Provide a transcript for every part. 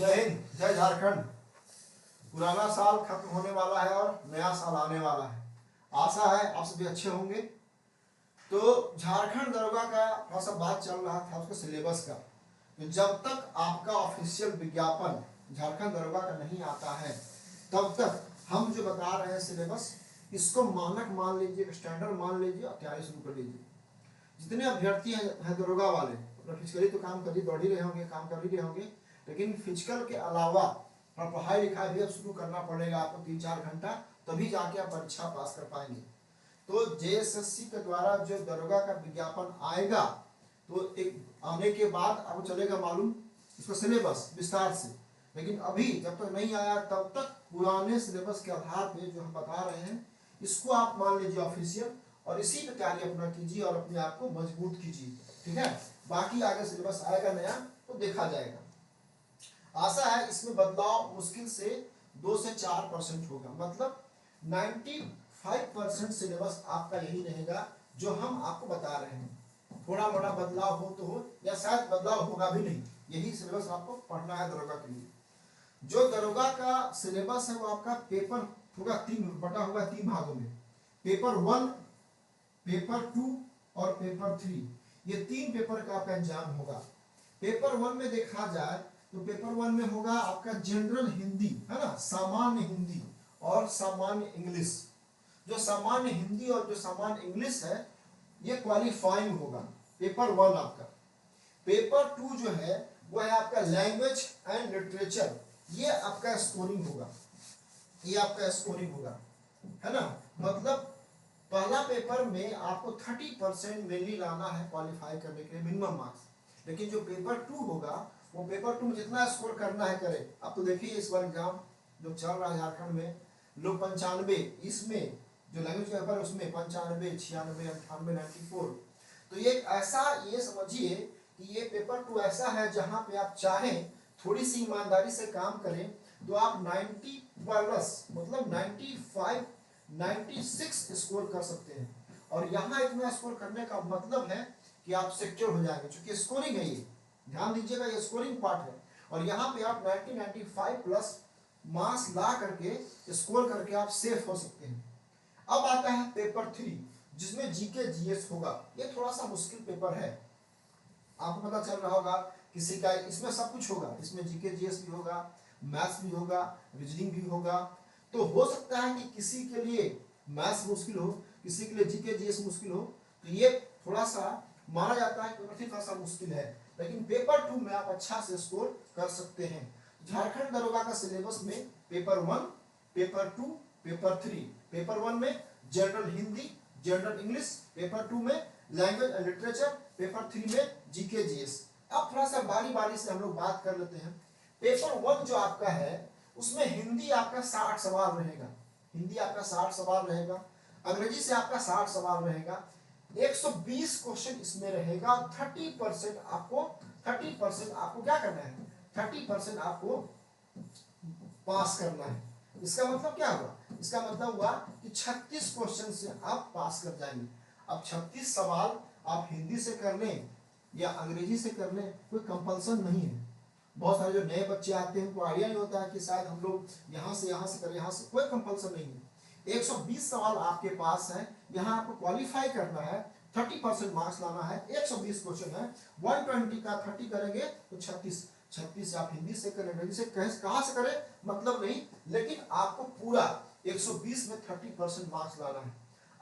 जय हिंद, जय झारखंड। पुराना साल खत्म होने वाला है और नया साल आने वाला है। आशा है आप सभी अच्छे होंगे। तो झारखंड दरोगा का थोड़ा सा बात चल रहा था उसके सिलेबस का। तो जब तक आपका ऑफिशियल विज्ञापन झारखंड दरोगा का नहीं आता है तब तक हम जो बता रहे हैं सिलेबस, इसको मानक मान लीजिए, स्टैंडर्ड मान लीजिए और तैयारी शुरू कर लीजिए। जितने अभ्यर्थी हैं दरोगा वाले, अपना फिजिकली तो काम कर ही दौड़ ही रहे होंगे, काम कर ही रहे होंगे, लेकिन फिजिकल के अलावा और पढ़ाई लिखाई भी अब शुरू करना पड़ेगा आपको 3-4 घंटा, तभी जाके आप परीक्षा पास कर पाएंगे। तो जेएसएससी के द्वारा जो दरोगा का विज्ञापन आएगा तो एक आने के बाद आपको चलेगा मालूम इसका सिलेबस विस्तार से। लेकिन अभी जब तक नहीं आया तब तक पुराने सिलेबस के आधार पे जो हम बता रहे हैं इसको आप मान लीजिए ऑफिशियल, और इसी पे तैयारी अपना कीजिए और अपने आप को मजबूत कीजिए, ठीक है। बाकी आगे सिलेबस आएगा नया तो देखा जाएगा। आशा है इसमें बदलाव मुश्किल से 2 से 4% होगा, मतलब 95% सिलेबस आपका यही रहेगा जो हम आपको बता रहे हैं। थोड़ा मोड़ा बदलाव हो तो हो, या शायद बदलाव होगा भी नहीं, यही सिलेबस आपको पढ़ना है दरोगा के लिए। जो दरोगा का सिलेबस है वो आपका पेपर होगा 3 बटा होगा 3 भागों में। पेपर 1, पेपर 2 और पेपर 3, ये 3 पेपर का आपका एग्जाम होगा। पेपर 1 में देखा जाए तो पेपर 1 में होगा आपका जनरल हिंदी, है ना, सामान्य हिंदी और सामान्य इंग्लिश। जो सामान्य हिंदी और जो सामान्य इंग्लिश है ये क्वालिफाइंग होगा पेपर 1 आपका। पेपर 2 जो है वो है आपका लैंग्वेज एंड लिटरेचर, ये आपका स्कोरिंग होगा, ये आपका स्कोरिंग होगा, है ना। मतलब पहला पेपर में आपको 30% मेनली लाना है क्वालिफाई करने के लिए, मिनिमम मार्क्स। लेकिन जो पेपर 2 होगा वो पेपर 2 में जितना स्कोर करना है करे। अब तो देखिए इस बार एग्जाम जो चल रहा है झारखंड में, लोग 95, इसमें जो लैंग्वेज पेपर है उसमें 95, 96, 98, 94। तो ये ऐसा, ये समझिए कि ये पेपर 2 ऐसा है जहां पे आप चाहें थोड़ी सी ईमानदारी से काम करें तो आप 90 प्लस, मतलब 95, 96 स्कोर कर सकते हैं। और यहाँ इतना स्कोर करने का मतलब है कि आप सिक्योर हो जाएंगे, क्योंकि स्कोरिंग है ये, ध्यान दीजिएगा ये स्कोरिंग पार्ट है। और यहाँ पे आप 90, 95 प्लस मार्क्स ला करके स्कोर करके आप सेफ हो सकते हैं। अब आता है पेपर 3 जिसमें जीके जीएस होगा। ये थोड़ा सा मुश्किल पेपर है, आपको पता चल रहा होगा किसी का, इसमें सब कुछ होगा, इसमें जीके जीएस भी होगा, मैथ्स भी होगा, रीजनिंग भी होगा। तो हो सकता है कि किसी के लिए मैथ्स मुश्किल हो, किसी के लिए जीके जीएस मुश्किल हो, तो ये थोड़ा सा माना जाता है पेपर 3 थोड़ा सा मुश्किल है, लेकिन पेपर 2 में आप अच्छा से स्कोर कर सकते हैं। झारखंड दरोगा का सिलेबस में पेपर 1, पेपर 2, पेपर 3। पेपर 1 में general Hindi, general English, paper 2 में लैंग्वेज एंड लिटरेचर, पेपर 3 में जीके जीएस। अब थोड़ा सा बारी बारी से हम लोग बात कर लेते हैं। पेपर 1 जो आपका है उसमें हिंदी आपका 60 सवाल रहेगा, हिंदी आपका 60 सवाल रहेगा, अंग्रेजी से आपका 60 सवाल रहेगा, 120 क्वेश्चन इसमें रहेगा। 30% आपको क्या करना है, 30% आपको पास करना है। इसका मतलब क्या हुआ, इसका मतलब हुआ कि 36 क्वेश्चन से आप पास कर जाएंगे। अब 36 सवाल आप हिंदी से कर लें या अंग्रेजी से कर लें, कोई कंपल्सन नहीं है। बहुत सारे जो नए बच्चे आते हैं उनको आइडिया नहीं होता है कि शायद हम लोग यहाँ से करें, यहाँ से, कोई कंपल्सन नहीं है। 120 सवाल आपके पास है, यहाँ आपको क्वालिफाई करना है, 30% मार्क्स लाना है। 120 क्वेश्चन है, 120 का 30 करेंगे तो 36 से आप हिंदी से करें, अंग्रेजी से कहाँ से करें मतलब नहीं, लेकिन आपको पूरा 120 में 30% मार्क्स लाना है।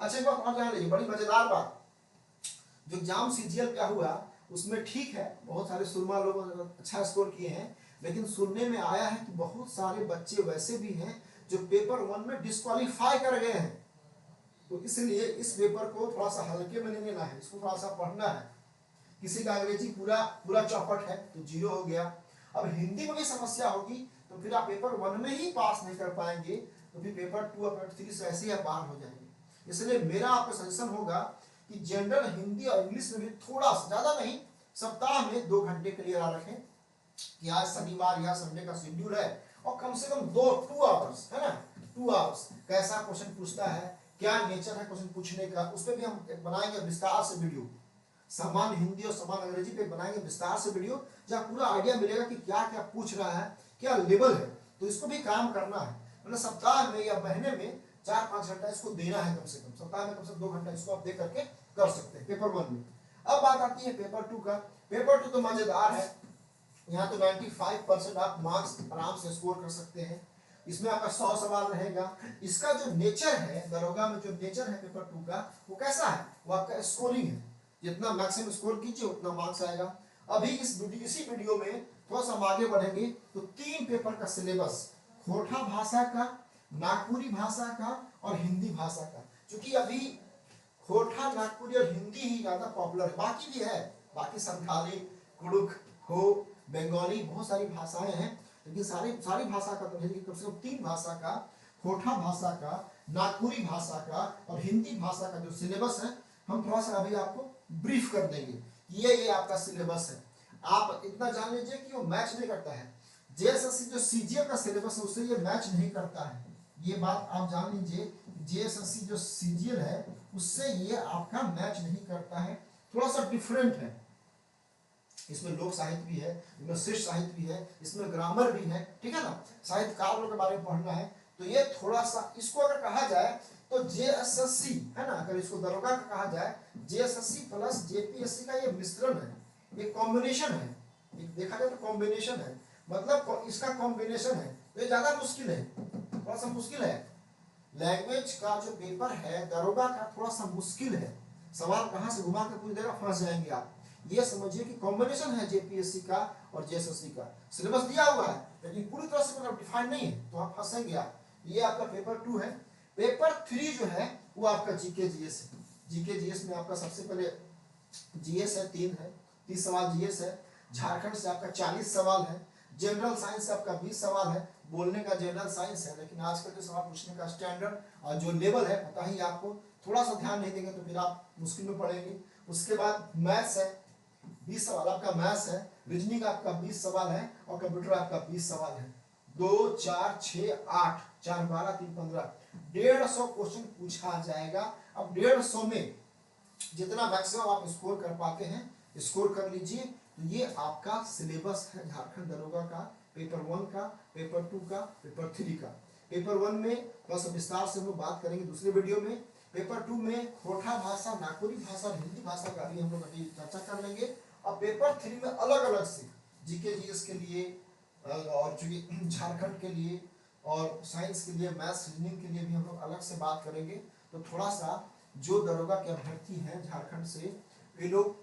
अच्छा एक बात और जान लीजिए, बड़ी मजेदार बात, जो एग्जाम सीजीएल का हुआ उसमें ठीक है बहुत सारे सुरमा लोग अच्छा स्कोर किए हैं, लेकिन सुनने में आया है कि बहुत सारे बच्चे वैसे भी हैं जो पेपर 1 में डिस्क्वालीफाई कर गए हैं। तो इसलिए इस पेपर को थोड़ा सा हल्के में नहीं लेना है, इसको थोड़ा सा पढ़ना है। किसी का अंग्रेजी पूरा चौपट है तो 0 हो गया। अब हिंदी में भी समस्या होगी तो फिर आप पेपर 1 में ही पास नहीं कर पाएंगे, तो फिर पेपर 2 और पेपर 3 से ऐसे ही आप बाहर हो जाएंगे। इसलिए मेरा आपको सजेशन होगा कि जनरल हिंदी और इंग्लिश में भी थोड़ा सा, ज्यादा नहीं, सप्ताह में 2 घंटे के लिए रखें कि आज शनिवार या संडे का शेड्यूल है और कम से कम 2 आवर्स, है ना, 2 आवर्स कैसा क्वेश्चन पूछता है, क्या नेचर है क्वेश्चन पूछने का, उस पर भी हम बनाएंगे विस्तार से वीडियो। सामान्य हिंदी और सामान्य अंग्रेजी पे बनाएंगे विस्तार से वीडियो, जहाँ पूरा आइडिया मिलेगा कि क्या क्या पूछ रहा है, क्या लेवल है। तो इसको भी काम करना है, मतलब सप्ताह में या महीने में 4-5 घंटा इसको देना है कम से कम, सप्ताह में कम से कम 2 घंटा इसको आप दे करके कर सकते हैं पेपर 1 में। अब बात आती है पेपर 2 का। पेपर 2 तो मजेदार है, यहाँ तो 95% आप मार्क्स आराम से स्कोर कर सकते हैं। इसमें आपका 100 सवाल रहेगा। इसका जो नेचर है, दरोगा में जो नेचर है पेपर 2 का, वो कैसा है, वो आपका स्कोरिंग है। जितना मैक्सिमम स्कोर कीजिए उतना मार्क्स आएगा। अभी इसी वीडियो में थोड़ा सा हम आगे बढ़ेंगे तो 3 पेपर का सिलेबस, खोटा भाषा का, नागपुरी भाषा का और हिंदी भाषा का। क्योंकि अभी खोटा, नागपुरी और हिंदी ही ज्यादा पॉपुलर है, बाकी भी है, बाकी संथाली, कुड़ुक, हो, बंगाली, बहुत सारी भाषाएं हैं, लेकिन सारी भाषा का तो कम से कम 3 भाषा का, खोटा भाषा का, नागपुरी भाषा का और हिंदी भाषा का जो सिलेबस है, हम थोड़ा सा अभी आपको ब्रीफ कर देंगे। ये आपका सिलेबस है। आप इतना जान लीजिए कि वो मैच नहीं करता है, जेएसएससी जो सीजीएल का सिलेबस है उससे ये मैच नहीं करता है। ये बात आप जान लीजिए, जेएसएससी जो सीजीएल है उससे ये आपका मैच नहीं करता है, थोड़ा सा डिफरेंट है। इसमें लोक साहित्य भी है, इसमें शिष्ट साहित्य भी है, इसमें ग्रामर भी है, ठीक है ना, साहित्यकारों के बारे में पढ़ना है। तो ये थोड़ा सा, इसको अगर कहा जाए तो जेएसएससी है ना, अगर इसको दरोगा का कहा जाए, जेएसएससी प्लस जेपीएससी का ये मिश्रण है, एक कॉम्बिनेशन है, एक देखा जाए तो कॉम्बिनेशन है, मतलब इसका कॉम्बिनेशन है, तो ये ज्यादा मुश्किल है, थोड़ा सा मुश्किल है। लैंग्वेज का जो पेपर है दरोगा का थोड़ा सा मुश्किल है, सवाल कहां से घुमा के पूछ देगा, फंस जाएंगे आप। ये समझिए कि कॉम्बिनेशन है जेपीएससी का और जेएसएससी का। सिलेबस दिया हुआ है लेकिन पूरी तरह से मतलब डिफाइन नहीं है, तो आप फंसेंगे आप। ये आपका पेपर 2 है। पेपर 3 जो है वो आपका जीके जीएस है। जीके जीएस में आपका सबसे पहले जीएस है, 30 सवाल जीएस है। झारखंड से आपका 40 सवाल है। जनरल साइंस से आपका 20 सवाल है। बोलने का जनरल साइंस है, लेकिन आजकल के सवाल पूछने का स्टैंडर्ड और जो लेवल है पता ही आपको, थोड़ा सा ध्यान नहीं देंगे तो फिर आप मुश्किल में पड़ेंगे। उसके बाद मैथ्स है, 20 सवाल आपका मैथ्स है। रीजनिंग आपका 20 सवाल है और कंप्यूटर आपका 20 सवाल है। 2 4 6 8 4 12 3 15 150 क्वेश्चन पूछा जाएगा। अब 150 में जितना मैक्सिमम आप स्कोर कर पाते हैं स्कोर कर लीजिए। तो ये आपका सिलेबस है झारखंड दरोगा का, पेपर 1 का, पेपर 2 का, पेपर 3 का। पेपर 1 में बस विस्तार से हम लोग बात करेंगे दूसरे वीडियो में। पेपर 2 में खोटा भाषा, नागपुरी भाषा और हिंदी भाषा का भी हम लोग अभी चर्चा कर लेंगे। और पेपर 3 में अलग अलग से जीके जीएस के लिए और झारखंड के लिए और साइंस के लिए, मैथ्स रीजनिंग के लिए भी हम लोग अलग से बात करेंगे। तो थोड़ा सा जो दरोगा के अभ्यर्थी हैं झारखंड से, वे लोग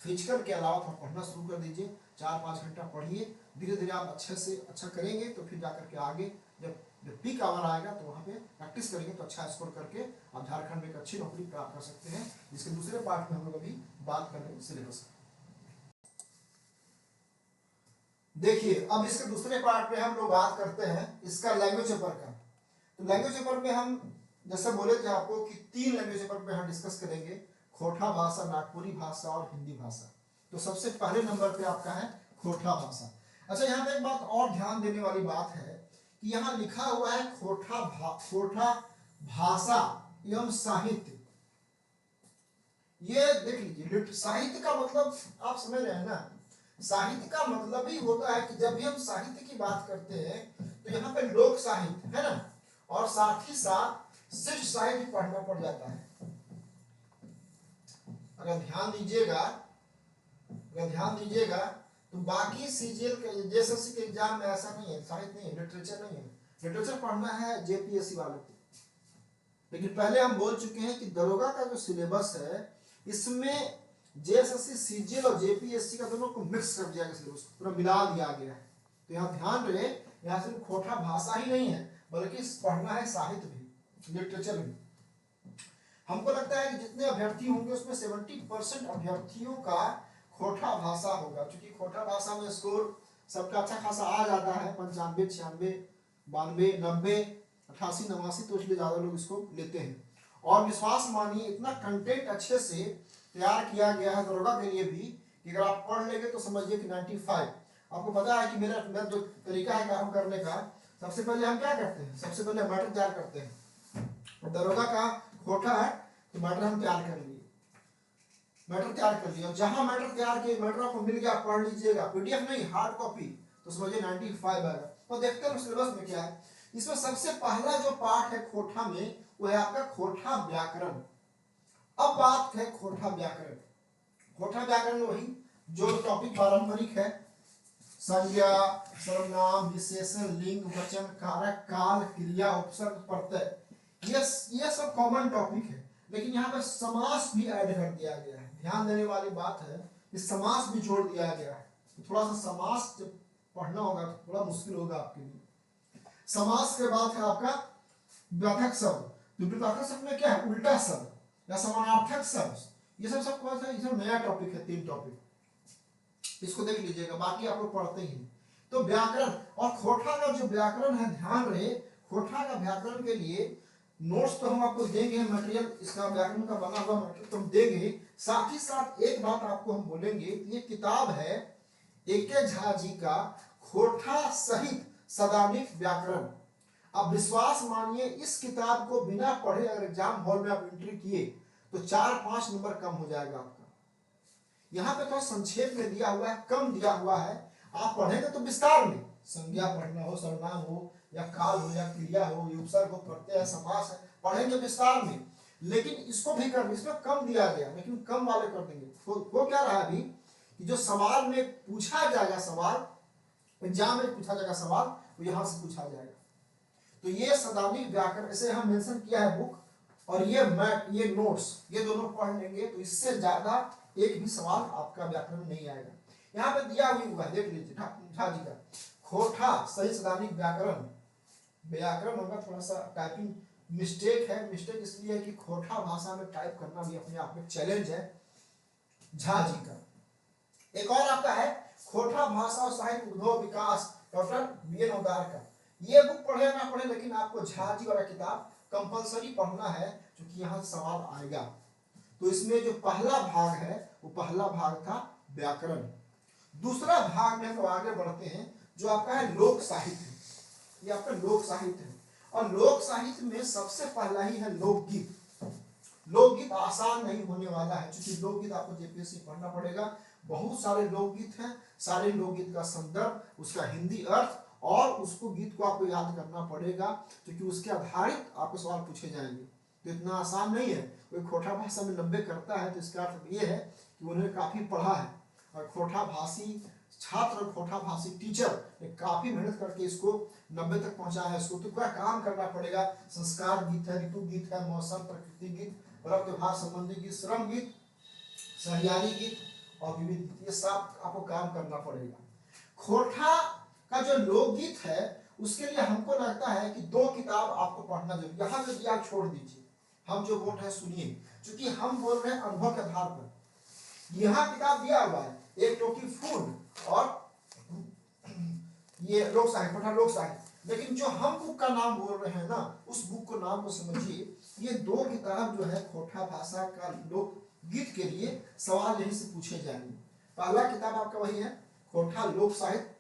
फिजिकल के अलावा थोड़ा पढ़ना शुरू कर दीजिए। 4-5 घंटा पढ़िए, धीरे धीरे आप अच्छे से अच्छा करेंगे तो फिर जाकर के आगे जब पीक आवर आएगा तो वहाँ पे प्रैक्टिस करेंगे तो अच्छा स्कोर करके आप झारखंड में एक अच्छी नौकरी प्राप्त कर सकते हैं। इसके दूसरे पार्ट में हम लोग अभी बात कर रहे हैं सिलेबस। देखिए अब इसके दूसरे पार्ट में हम लोग बात करते हैं इसका लैंग्वेज पेपर का। तो लैंग्वेज पेपर में हम जैसे बोले थे आपको कि 3 लैंग्वेज पेपर पे हम डिस्कस करेंगे, खोटा भाषा, नागपुरी भाषा और हिंदी भाषा। तो सबसे पहले नंबर पे आपका है खोटा भाषा। अच्छा, यहाँ पे एक बात और ध्यान देने वाली बात है कि यहाँ लिखा हुआ है खोटा भाषा एवं साहित्य। ये देख लीजिए, साहित्य का मतलब आप समझ रहे हैं ना, साहित्य का मतलब ही होता है कि जब भी हम साहित्य की बात करते हैं तो यहाँ पे लोक साहित्य है ना, और साथ ही साथ शिष्ट साहित्य पढ़ना पड़ जाता है। अगर ध्यान दीजिएगा तो बाकी सीजीएल के जेएसएससी के एग्जाम में ऐसा नहीं है, साहित्य नहीं है, लिटरेचर नहीं है। लिटरेचर पढ़ना है जेपीएससी वालों को। लेकिन पहले हम बोल चुके हैं कि दरोगा का जो सिलेबस है इसमें जेएसएससी सीजीएल और जेपीएससी का दोनों को मिक्स कर दिया गया, सिलेबस पूरा मिला दिया गया है। तो यहाँ ध्यान रहे, यहाँ सिर्फ खोटा भाषा ही नहीं है बल्कि पढ़ना है साहित्य भी, लिटरेचर भी। हमको लगता है कि जितने अभ्यर्थी होंगे उसमें 70% अभ्यर्थियों का खोटा भाषा होगा, क्योंकि खोटा भाषा में स्कोर सबका अच्छा खासा आ जाता है, 95, 96, 92, 90, 88, 89, तो इसलिए ज्यादा लोग इसको लेते हैं। और विश्वास मानिए इतना कंटेंट अच्छे से तैयार किया गया है दरोगा के लिए भी कि अगर आप पढ़ लेंगे तो समझिए कि 95। आपको पता है कि मेरा जो तरीका है काम करने का, सबसे पहले हम क्या करते हैं, सबसे पहले मैटर तैयार करते हैं। दरोगा का खोटा है तो मैटर हम तैयार करेंगे। मैटर तैयार कर लिया, जहां मैटर तैयार किए, मैटर आपको मिल गया, पढ़ लीजिएगा, पीडीएफ नहीं हार्ड कॉपी, तो समझिए 95 आएगा। तो देखते हैं सिलेबस में क्या है। इसमें सबसे पहला जो पार्ट है खोटा में, वो है आपका खोटा व्याकरण। अब बात है खोटा व्याकरण। खोटा व्याकरण वही जो टॉपिक पारंपरिक है, संज्ञा, सर्वनाम, विशेषण, लिंग, वचन, कारक, काल, क्रिया, उपसर्ग, प्रत्यय, ये सब कॉमन टॉपिक है। लेकिन यहाँ पे समास भी ऐड कर दिया गया है। ध्यान देने वाली बात है कि समास भी जोड़ दिया गया है। तो थोड़ा सा समास जब पढ़ना होगा तो थोड़ा मुश्किल होगा आपके लिए। समास के बाद है आपका व्यापक शब्द। तो व्यापक शब्द में क्या है, उल्टा शब्द या समानार्थक शब्द, ये सब कौन सा, ये नया टॉपिक है, 3 टॉपिक, इसको देख लीजिएगा, बाकी आप लोग पढ़ते ही। तो व्याकरण और खोटा का जो व्याकरण है, ध्यान रहे, खोटा का व्याकरण के लिए नोट्स तो हम आपको देंगे, मटेरियल इसका व्याकरण का बना हुआ मटेरियल तो हम देंगे। साथ ही साथ एक बात आपको हम बोलेंगे, ये किताब है एके झा जी का खोटा सहित सदानिक व्याकरण। अब विश्वास मानिए, इस किताब को बिना पढ़े अगर एग्जाम हॉल में आप एंट्री किए तो 4-5 नंबर कम हो जाएगा आपका। यहाँ पे तो संक्षेप में दिया हुआ है, कम दिया हुआ है, आप पढ़ेंगे तो विस्तार में, संज्ञा पढ़ना हो, सर्वनाम हो या काल हो या क्रिया हो, उपसर्ग हो, प्रत्यय, समास है, पढ़ेंगे विस्तार में। लेकिन इसको भी कर, इसमें कम दिया गया, लेकिन कम वाले कर देंगे। वो क्या रहा अभी कि जो सवाल में पूछा जाएगा, सवाल एग्जाम में पूछा जाएगा सवाल, वो यहाँ से पूछा जाएगा। तो ये सदानिक व्याकरण ऐसे हम मेंशन किया है बुक, और ये मैथ, ये नोट्स, ये दोनों पढ़ लेंगे तो इससे ज्यादा एक भी सवाल आपका व्याकरण में नहीं आएगा। यहाँ पे दिया हुआ है, देख लीजिए झा जी का खोटा सही सदानिक व्याकरण। व्याकरण होगा, थोड़ा सा टाइपिंग मिस्टेक है, मिस्टेक इसलिए है कि खोटा भाषा में टाइप करना भी अपने आप में चैलेंज है। झा जी का एक और आपका है खोटा भाषा और साहित्य उद्भव विकास, डॉक्टर बी.एन. ओदार का। ये बुक पढ़े ना पढ़े, लेकिन आपको झा जी वाला किताब कंपलसरी पढ़ना है, क्योंकि यहाँ सवाल आएगा। तो इसमें जो पहला भाग है, वो पहला भाग था व्याकरण। दूसरा भाग में हम आगे बढ़ते हैं, जो आपका है लोक साहित्य। ये आपका लोक साहित्य है, और लोक साहित्य में सबसे पहला ही है लोकगीत। लोकगीत आसान नहीं होने वाला है, क्योंकि लोकगीत आपको जेपीएससी पढ़ना पड़ेगा। बहुत सारे लोकगीत हैं, सारे लोकगीत का संदर्भ, उसका हिंदी अर्थ, और उसको गीत को आपको याद करना पड़ेगा, क्योंकि उसके आधारित आपको सवाल पूछे जाएंगे। तो इतना आसान नहीं है। कोई खोटा भाषा में 90 करता है तो इसका अर्थ ये है कि उन्होंने काफी पढ़ा है, और खोटा भाषी छात्र और खोटा भाषी टीचर ने काफी मेहनत करके इसको 90 तक पहुंचाया है। इसको तो क्या काम करना पड़ेगा, संस्कार गीत है, ऋतु गीत है, मौसम प्रकृति गीत, पर्व त्योहार संबंधी गीत, श्रम गीत, सहियारी गीत और विविध गीत, ये सब आपको काम करना पड़ेगा। खोटा का जो लोकगीत है, उसके लिए हमको लगता है कि 2 किताब आपको पढ़ना जरूरी। यहाँ जो दिया छोड़ दीजिए, हम जो बोल रहे हैं सुनिए, क्योंकि हम बोल रहे हैं अनुभव के आधार पर। यहाँ किताब दिया हुआ है, एक टोकी फूड और ये लोक साहित्य, खोटा लोक साहित्य। लेकिन जो हम बुक का नाम बोल रहे हैं ना, उस बुक को नाम को समझिए। ये 2 किताब जो है खोटा भाषा का लोक गीत के लिए सवाल यहीं से पूछे जाएंगे। पहला किताब आपका वही है खोटा लोक साहित्य,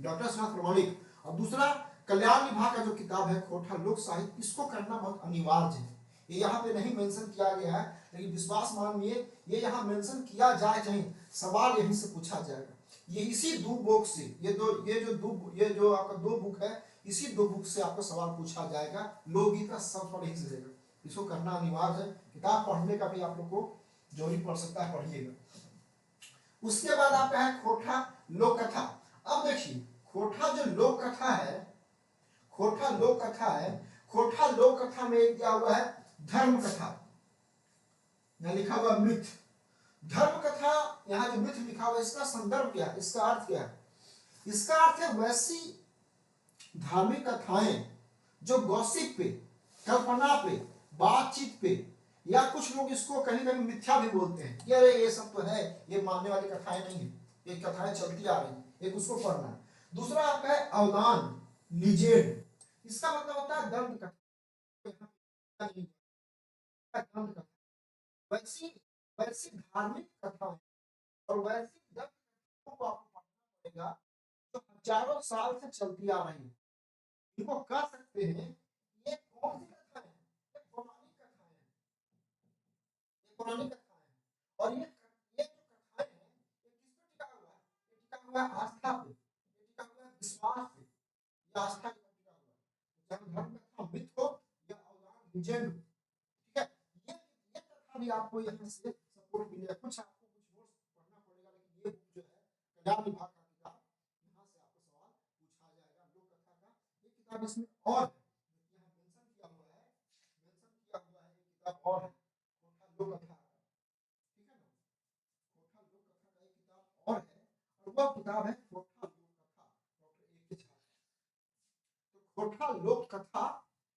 डॉक्टर सुनाथ प्रमाणिक, और दूसरा कल्याण विभाग का जो किताब है खोटा लोक साहित्य, इसको करना बहुत अनिवार्य है। ये यहाँ पे नहीं मेंशन किया गया है, लेकिन विश्वास मानिए ये यहाँ मेंशन किया जाए चाहे, सवाल यहीं से पूछा जाएगा। ये इसी 2 बुक से, ये जो आपका 2 बुक है, इसी 2 बुक से आपको सवाल पूछा जाएगा। लोकगीत का सब सवाल यहीं से देगा, इसको करना अनिवार्य है। किताब पढ़ने का भी आप लोग को जरूरी पड़ सकता है, पढ़िएगा। उसके बाद आपका है खोटा लोक कथा। अब देखिए खोटा जो लोक कथा है, खोटा लोक कथा है, खोटा लोक कथा में दिया हुआ है धर्म कथा, यहाँ लिखा हुआ मिथ। धर्म कथा, यहाँ जो मिथ लिखा हुआ है, इसका संदर्भ क्या है, इसका अर्थ क्या है? इसका अर्थ है वैसी धार्मिक कथाएं जो गॉसिप पे, कल्पना पे, बातचीत पे, या कुछ लोग इसको कहीं कहीं मिथ्या भी बोलते हैं कि अरे ये सब तो है, ये मानने वाली कथाएं नहीं है, ये कथाएं चलती आ रही, एक उसको पढ़ना है। दूसरा आपका है अवदान, लीजेंड, इसका मतलब होता है दंत कथा। वैसी वैसी धार्मिक कथाएं और वैसी दंत कथाओं को आपको पढ़ना पड़ेगा जो हजारों साल से चलती आ रही है। इनको कह सकते हैं ये कौन सी कथा है, ये पौराणिक कथा है, ये पौराणिक कथा है। और ये जो कथाएं हैं ये किस पे टिका हुआ है? ये टिका हुआ है आस्था पे, ये टिका हुआ है विश्वास पे, ये आस्था पे टिका हुआ है। चाहे धर्म कथा मिथ हो या अवदान लीजेंड हो, ठीक है, ये कथा भी आपको यहाँ से सपोर्ट मिलेगा। कुछ आपको कुछ नोट्स पढ़ना पड़ेगा, लेकिन ये बुक जो है कल्याण विभाग का किताब, यहाँ से आपको सवाल पूछा जाएगा लोक कथा का। ये किताब इसमें और है, यहाँ मेंशन किया हुआ है, मेंशन किया हुआ है, ये किताब और है खोटा लोक कथा, ठीक है ना, खोटा लोक कथा का एक किताब और है, और वह किताब है खोटा लोक कथा डॉक्टर ए के झा। तो खोटा लोक कथा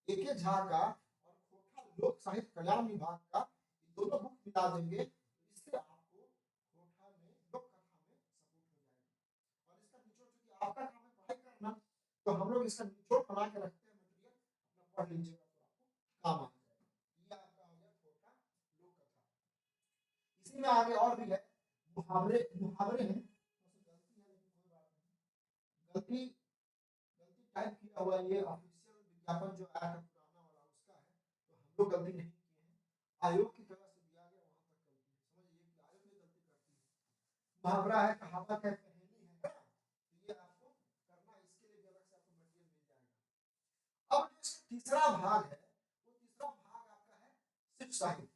ए के झा का और खोटा लोक साहित्य कल्याण विभाग का दोनों बुक मिला देंगे, इससे आपको खोटा में लोक कथा में सपोर्ट हो जाएगा। और इसका निचोड़, चूंकि आपका काम है पढ़ाई करना, तो हम लोग इसका निचोड़ बना के रखते हैं मटेरियल, अपना पढ़ लीजिएगा तो आपको काम आ जाएगा। ये आपका हो गया खोटा लोक कथा। इसी में आगे और भी है मुहावरे, मुहावरे हैं, गलती है लेकिन कोई बात नहीं, गलती गलती टाइप किया हुआ, ये ऑफिशियल विज्ञापन जो आया था पुराना वाला उसका है, तो हम लोग गलती नहीं किए हैं, आयोग की तरफ से दिया गया वहां तक गलती है, समझिए कि आयोग में गलती करती है। मुहावरा है, कहावत है, पहेली है, तो ये आपको करना है, इसके लिए भी अलग से आपको मटेरियल मिल जाएगा। अब जो तीसरा भाग है, वो तीसरा भाग आपका है शिव साहित्य।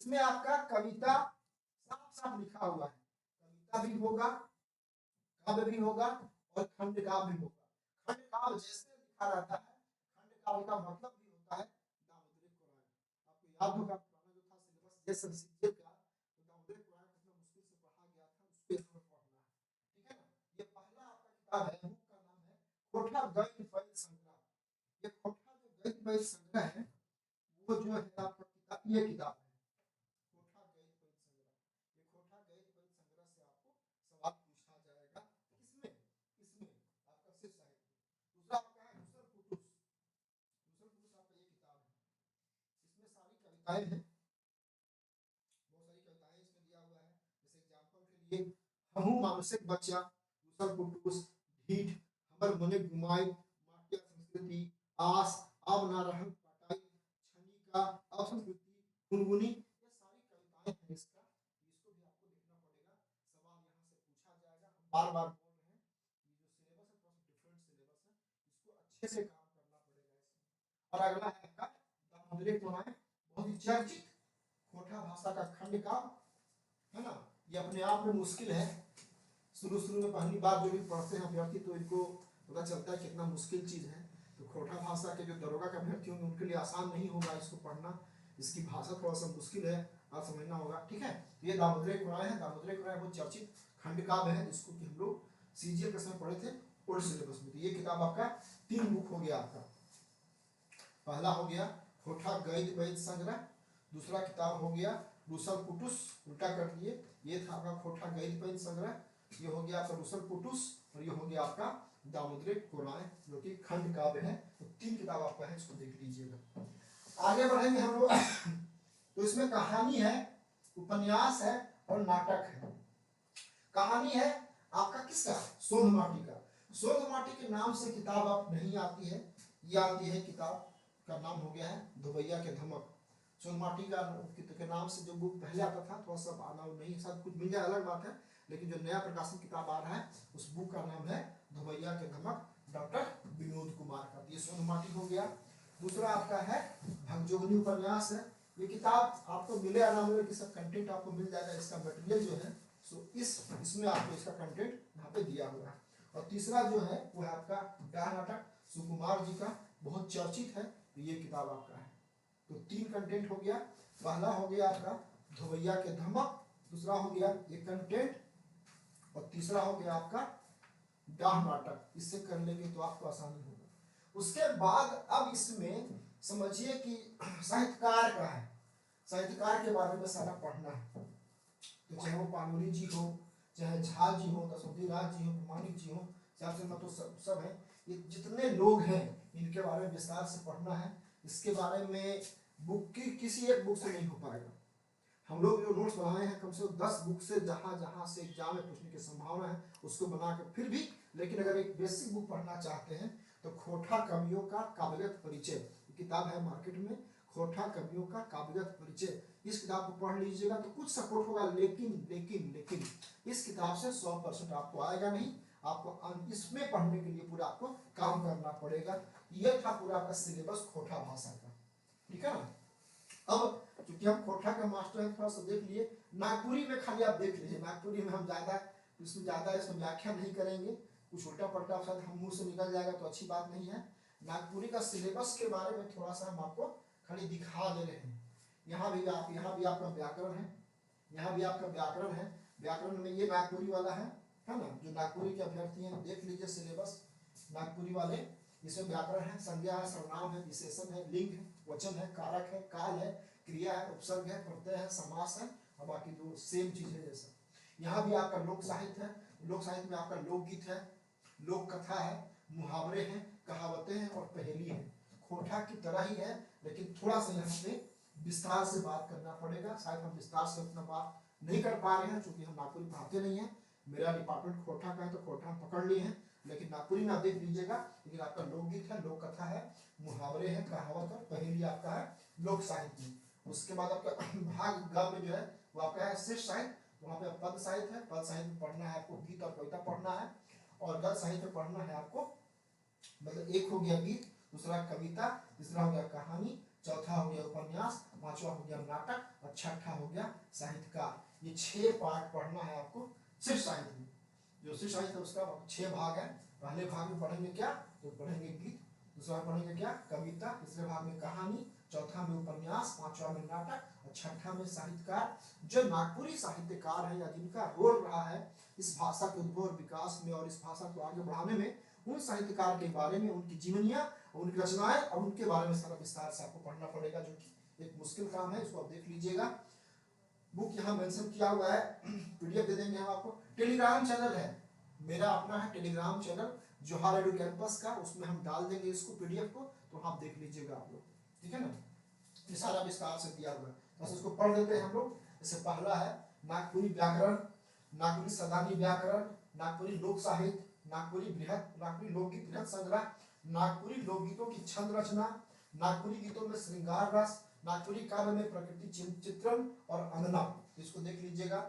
इसमें आपका कविता साफ साफ लिखा हुआ है, कविता भी होगा, काव्य भी होगा और खंड काव्य भी होगा। खंड काव्य जैसे लिखा रहता है, खंड काव्य का मतलब भी होता है दामोदरी पुराण। आपको याद होगा पुराना जो था सिलेबस जैसे सीजे का, तो दामोदरी पुराण कितना मुश्किल से पढ़ा गया था, उसको यहाँ पर पढ़ना है, ठीक है ना। ये पहला आपका किताब है, बुक का नाम है खोटा गद्य पद्य संग्रह। ये खोटा जो गद्य पद्य संग्रह है वो जो है आपका किताब, ये किताब है खोटा गद्य पद्य संग्रह। ये खोटा गद्य पद्य संग्रह से आपको सवाल पूछा जाएगा, किसमें, इसमें आपका शिव साहित्य। दूसरा आपका है मुसल कुटुस। मुसल कुटुस आपका ये किताब है, इसमें सारी कविताएं हैं, बहुत सारी कविताएं इसमें दिया हुआ है। जैसे एग्जांपल के लिए हमहु मानसिक बच्चा, मुसल कुटुस, ढीठ, हमर मने घुमाई, माटिया संस्कृति, आस, अब ना रहन पटाई, छनिका, अपसंस्कृति, गुनगुनी, ये सारी कविताएं हैं इसका, इसको भी आपको लिखना पड़ेगा, सवाल यहाँ से पूछा जाएगा। हम बार बार बोल रहे हैं, ये जो सिलेबस है थोड़ा सा डिफरेंट सिलेबस है, इसको अच्छे से काम करना पड़ेगा इसमें। और अगला है आपका दामोदरी पुराण, बहुत ही चर्चित खोटा भाषा का खंड का, है ना, ये अपने आप में मुश्किल है। शुरू शुरू में पहली बार जो भी पढ़ते हैं अभ्यर्थी तो इनको पता चलता है कितना मुश्किल चीज है। तो खोटा भाषा के जो दरोगा के अभ्यर्थी होंगे उनके लिए आसान नहीं होगा इसको पढ़ना, इसकी भाषा थोड़ा सा मुश्किल है, आप समझना होगा, ठीक है। तो ये दामोदरी पुराण है, दामोदरी पुराण बहुत चर्चित खंड काव्य है, जिसको कि हम लोग सीजीएल के समय पढ़े थे ओल्ड सिलेबस में। तो ये किताब आपका 3 बुक हो गया आपका। पहला हो गया खोटा गद्य पद्य संग्रह, दूसरा किताब हो गया रुसल कुटुस, उल्टा कर दिए, ये था आपका खोटा गद्य पद्य संग्रह, ये हो गया आपका रुसल कुटुस, और ये हो गया आपका दामोदरी पुराण जो कि खंड काव्य है। तो 3 किताब आपका है, इसको देख लीजिएगा। आगे बढ़ेंगे हम लोग तो इसमें कहानी है, उपन्यास है और नाटक है। कहानी है आपका किसका, सोंध माटी का। सोंध माटी के नाम से किताब आप नहीं आती है, ये आती है किताब का नाम हो गया है धोबैया के धमक। सोंध माटी का के नाम से जो बुक पहले आता था, थोड़ा सा आना नहीं, सब कुछ मिल जाए अलग बात है, लेकिन जो नया प्रकाशन किताब आ रहा है उस बुक का नाम है धोबैया के धमक, डॉक्टर विनोद कुमार का। ये सोंध माटी हो गया। दूसरा आपका है भगजोगनी उपन्यास है, ये किताब आपको मिले या ना मिले कि सब कंटेंट आपको मिल जाएगा, इसका मटेरियल जो है सो इसमें आपको इसका कंटेंट यहाँ पे दिया हुआ है। और तीसरा जो है वो है आपका डाह नाटक सुकुमार जी का, बहुत चर्चित है, तो ये किताब आपका है। तो 3 कंटेंट हो गया, पहला हो गया आपका धोबैया के धमक, दूसरा हो गया ये कंटेंट, और तीसरा हो गया आपका डाह नाटक। इससे कर लेंगे तो आपको आसानी होगा। उसके बाद अब इसमें समझिए कि साहित्यकार का है, साहित्यकार के बारे में सारा पढ़ना है। तो चाहे वो पानोली जी हो, चाहे झा जी हो, दशरथी राज जी हो, प्रमाणिक जी हो, श्याम शर्मा तो सब है, ये जितने लोग हैं इनके बारे में विस्तार से पढ़ना है। इसके बारे में बुक की किसी एक बुक से नहीं हो पाएगा। हम लोग जो नोट्स बनाए हैं कम से कम 10 बुक से जहां जहां से एग्जाम में पूछने की संभावना है उसको बना के फिर भी, लेकिन अगर एक बेसिक बुक पढ़ना चाहते हैं तो खोटा कवियों का काव्यगत परिचय किताब है मार्केट में, खोटा कवियों का काव्यगत परिचय, इस किताब को पढ़ लीजिएगा तो कुछ सपोर्ट होगा, लेकिन लेकिन लेकिन इस किताब से 100% आपको आएगा नहीं। आपको इसमें पढ़ने के लिए पूरा आपको काम करना पड़ेगा। यह था पूरा आपका सिलेबस खोटा भाषा का, ठीक है ना। अब क्योंकि हम खोटा के मास्टर हैं, थोड़ा सा देख लिए। नागपुरी में खाली आप देख लीजिए, नागपुरी में हम ज्यादा इसमें व्याख्या नहीं करेंगे, कुछ उल्टा पलटा शायद हम मुंह से निकल जाएगा तो अच्छी बात नहीं है। नागपुरी का सिलेबस के बारे में थोड़ा सा हम आपको खाली दिखा दे रहे हैं। यहाँ भी आपका व्याकरण है, यहाँ भी आपका व्याकरण है। व्याकरण में ये नागपुरी वाला है ना, जो नागपुरी के अभ्यर्थी हैं देख लीजिए सिलेबस नागपुरी वाले। इसमें व्याकरण है, संज्ञा है, सर्वनाम है, विशेषण है, लिंग है, वचन है, कारक है, काल है, क्रिया है, उपसर्ग है, प्रत्यय है, समास है, और बाकी दो सेम चीज है जैसा। यहाँ भी आपका लोक साहित्य है, लोक साहित्य में आपका लोकगीत है, लोक कथा है, मुहावरे हैं, कहावतें हैं और पहेली है। खोटा की तरह ही है, लेकिन थोड़ा सा यहाँ पे विस्तार से बात करना पड़ेगा। शायद हम विस्तार से उतना बात नहीं कर पा रहे हैं क्योंकि हम नागपुरी पढ़ाते नहीं है। मेरा डिपार्टमेंट खोटा का है तो खोटा हम पकड़ लिए हैं, लेकिन नागपुरी में आप देख लीजिएगा। लेकिन आपका लोकगीत है, लोक कथा है, मुहावरे हैं, कहावत और पहेली आपका है लोक साहित्य में। उसके बाद आपका भाग ग में जो है वो आपका है शिष्ट साहित्य, वहाँ पे पद साहित्य है। पद साहित्य में पढ़ना है आपको गीत और कविता पढ़ना है, और गद्य साहित्य में पढ़ना है आपको, मतलब एक हो गया गीत, दूसरा कविता, तीसरा हो गया कहानी, चौथा हो गया उपन्यास, पांचवा हो गया नाटक और छठा हो गया साहित्यकार। ये 6 पार्ट पढ़ना है आपको शिष्ट साहित्य में। जो शिष्ट साहित्य है उसका 6 भाग है। पहले भाग में पढ़ेंगे क्या, तो पढ़ेंगे गीत, दूसरा पढ़ेंगे क्या, कविता, तीसरे भाग में कहानी, चौथा में उपन्यास, पांचवा में नाटक और छठा में साहित्यकार। जो नागपुरी साहित्यकार है या जिनका रोल रहा है इस भाषा के उद्भव और विकास में और इस भाषा को आगे बढ़ाने में, उन साहित्यकार के बारे में, उनकी जीवनियां, उनकी रचनाएं और उनके बारे में सारा विस्तार से आपको पढ़ना पड़ेगा, जो कि एक मुश्किल काम है। इसको आप देख लीजिएगा। बुक यहाँ मेंशन किया हुआ है, पीडीएफ दे देंगे हम आपको। टेलीग्राम चैनल है मेरा, अपना है टेलीग्राम चैनल जोहार एडु कैंपस का, उसमें हम डाल देंगे इसको पीडीएफ को, तो आप देख लीजिएगा आप लोग, ठीक है ना। ये सारा विस्तार से दिया हुआ है, बस इसको पढ़ लेते हैं हम लोग। जैसे पहला है नागपुरी व्याकरण, नागपुरी सदानी व्याकरण, नागपुरी लोक साहित्य, नागपुरी लोकगीत बृहत संग्रह, नागपुरी लोकगीतों की छंद रचना, नागपुरी गीतों में श्रृंगार रस, नागपुरी काव्य में प्रकृति चित्रण और अंगना, इसको देख लीजिएगा।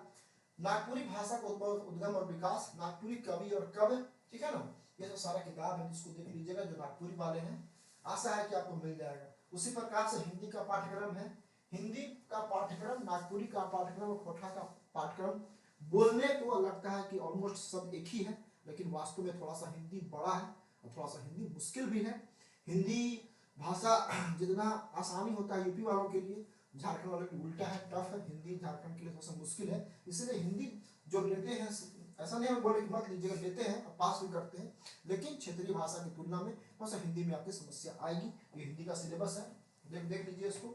नागपुरी भाषा का उद्गम और विकास, नागपुरी कवि और काव्य, ठीक है ना। ये जो सारा किताब है इसको देख लीजिएगा, जो नागपुरी वाले हैं। आशा है कि आपको मिल जाएगा। उसी प्रकार से हिंदी का पाठ्यक्रम है, हिंदी का पाठ्यक्रम, नागपुरी का पाठ्यक्रम और खोटा का पाठ्यक्रम। बोलने को लगता है कि ऑलमोस्ट सब एक ही है, लेकिन वास्तव में थोड़ा सा हिंदी बड़ा है और थोड़ा सा हिंदी मुश्किल भी है। हिंदी भाषा जितना आसानी होता है यूपी वालों के लिए, झारखंड वालों के उल्टा है, टफ है। हिंदी झारखंड के लिए थोड़ा सा मुश्किल है, इसलिए हिंदी जो लेते हैं, ऐसा नहीं है बोले कि मत लीजिएगा, लेते हैं, पास भी करते हैं, लेकिन क्षेत्रीय भाषा की तुलना में थोड़ा सा हिंदी में आपकी समस्या आएगी। ये हिंदी का सिलेबस है, देख लीजिए इसको।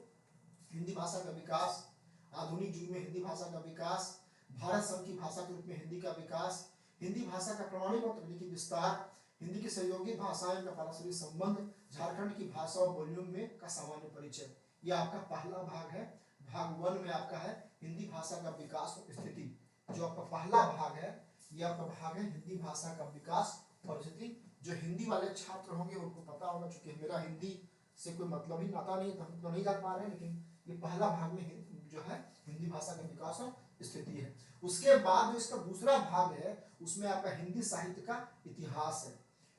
हिंदी भाषा का विकास, आधुनिक युग में हिंदी भाषा का विकास, भारत संघ की भाषा के रूप में हिंदी का विकास, हिंदी भाषा का प्रमाणिक और तकनीकी विस्तार, हिंदी की सहयोगी भाषाएं का पारस्परिक संबंध, झारखंड की भाषा और बोलियों में का सामान्य परिचय। यह आपका पहला भाग है। भाग 1 में आपका है हिंदी भाषा का विकास और स्थिति। जो आपका पहला भाग है यह आपका भाग है हिंदी भाषा का विकास और स्थिति। जो हिंदी वाले छात्र होंगे उनको पता होगा, क्योंकि मेरा हिंदी से कोई मतलब ही नाता नहीं, तो हम तो नहीं जान पा रहे हैं, लेकिन ये पहला भाग में जो है हिंदी भाषा का विकास और स्थिति है। उसके बाद जो इसका दूसरा भाग है उसमें आपका हिंदी साहित्य का इतिहास है।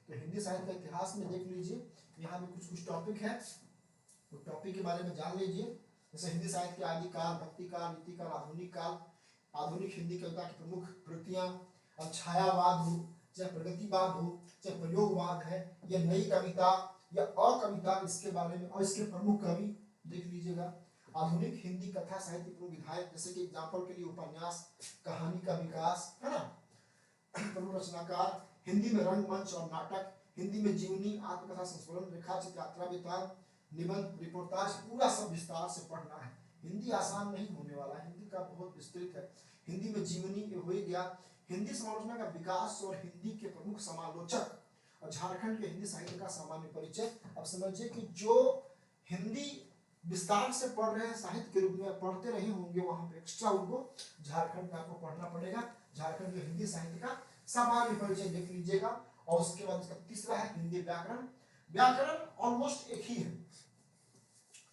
तो हिंदी साहित्य का इतिहास में देख लीजिए, यहाँ भी कुछ टॉपिक है, तो टॉपिक के बारे में जान लीजिए। जैसे हिंदी साहित्य के आदि काल, भक्ति काल, रीति काल, आधुनिक काल, आधुनिक हिंदी कविता की प्रमुख प्रवृत्तियां, अब छायावाद हो, चाहे प्रगतिवाद हो, चाहे प्रयोगवाद है, या नई कविता या अकविता, इसके बारे में और इसके प्रमुख कवि देख लीजिएगा। आधुनिक हिंदी कथा साहित्य प्रमुख विधायक, जैसे कि एग्जाम्पल के लिए उपन्यास, कहानी का विकास, है ना, प्रमुख रचनाकार, हिंदी में रंगमंच और नाटक, हिंदी में जीवनी, आत्मकथा, संस्मरण, रेखाचित्र, यात्रा वृत्तांत, निबंध, रिपोर्टाज, पूरा सब विस्तार से पढ़ना है। हिंदी आसान नहीं होने वाला है, हिंदी का बहुत विस्तृत है। हिंदी में जीवनी हो गया, हिंदी समालोचना का विकास और हिंदी के प्रमुख समालोचक और झारखंड के हिंदी साहित्य का सामान्य परिचय। अब समझिए कि जो हिंदी विस्तार से पढ़ रहे हैं, साहित्य के रूप में पढ़ते रहे होंगे, वहां पे एक्स्ट्रा उनको झारखंड का आपको पढ़ना पड़ेगा। झारखंड के हिंदी साहित्य का सामान्य परिचय देख लीजिएगा। और उसके बाद इसका तीसरा है हिंदी व्याकरण। व्याकरण ऑलमोस्ट एक ही है,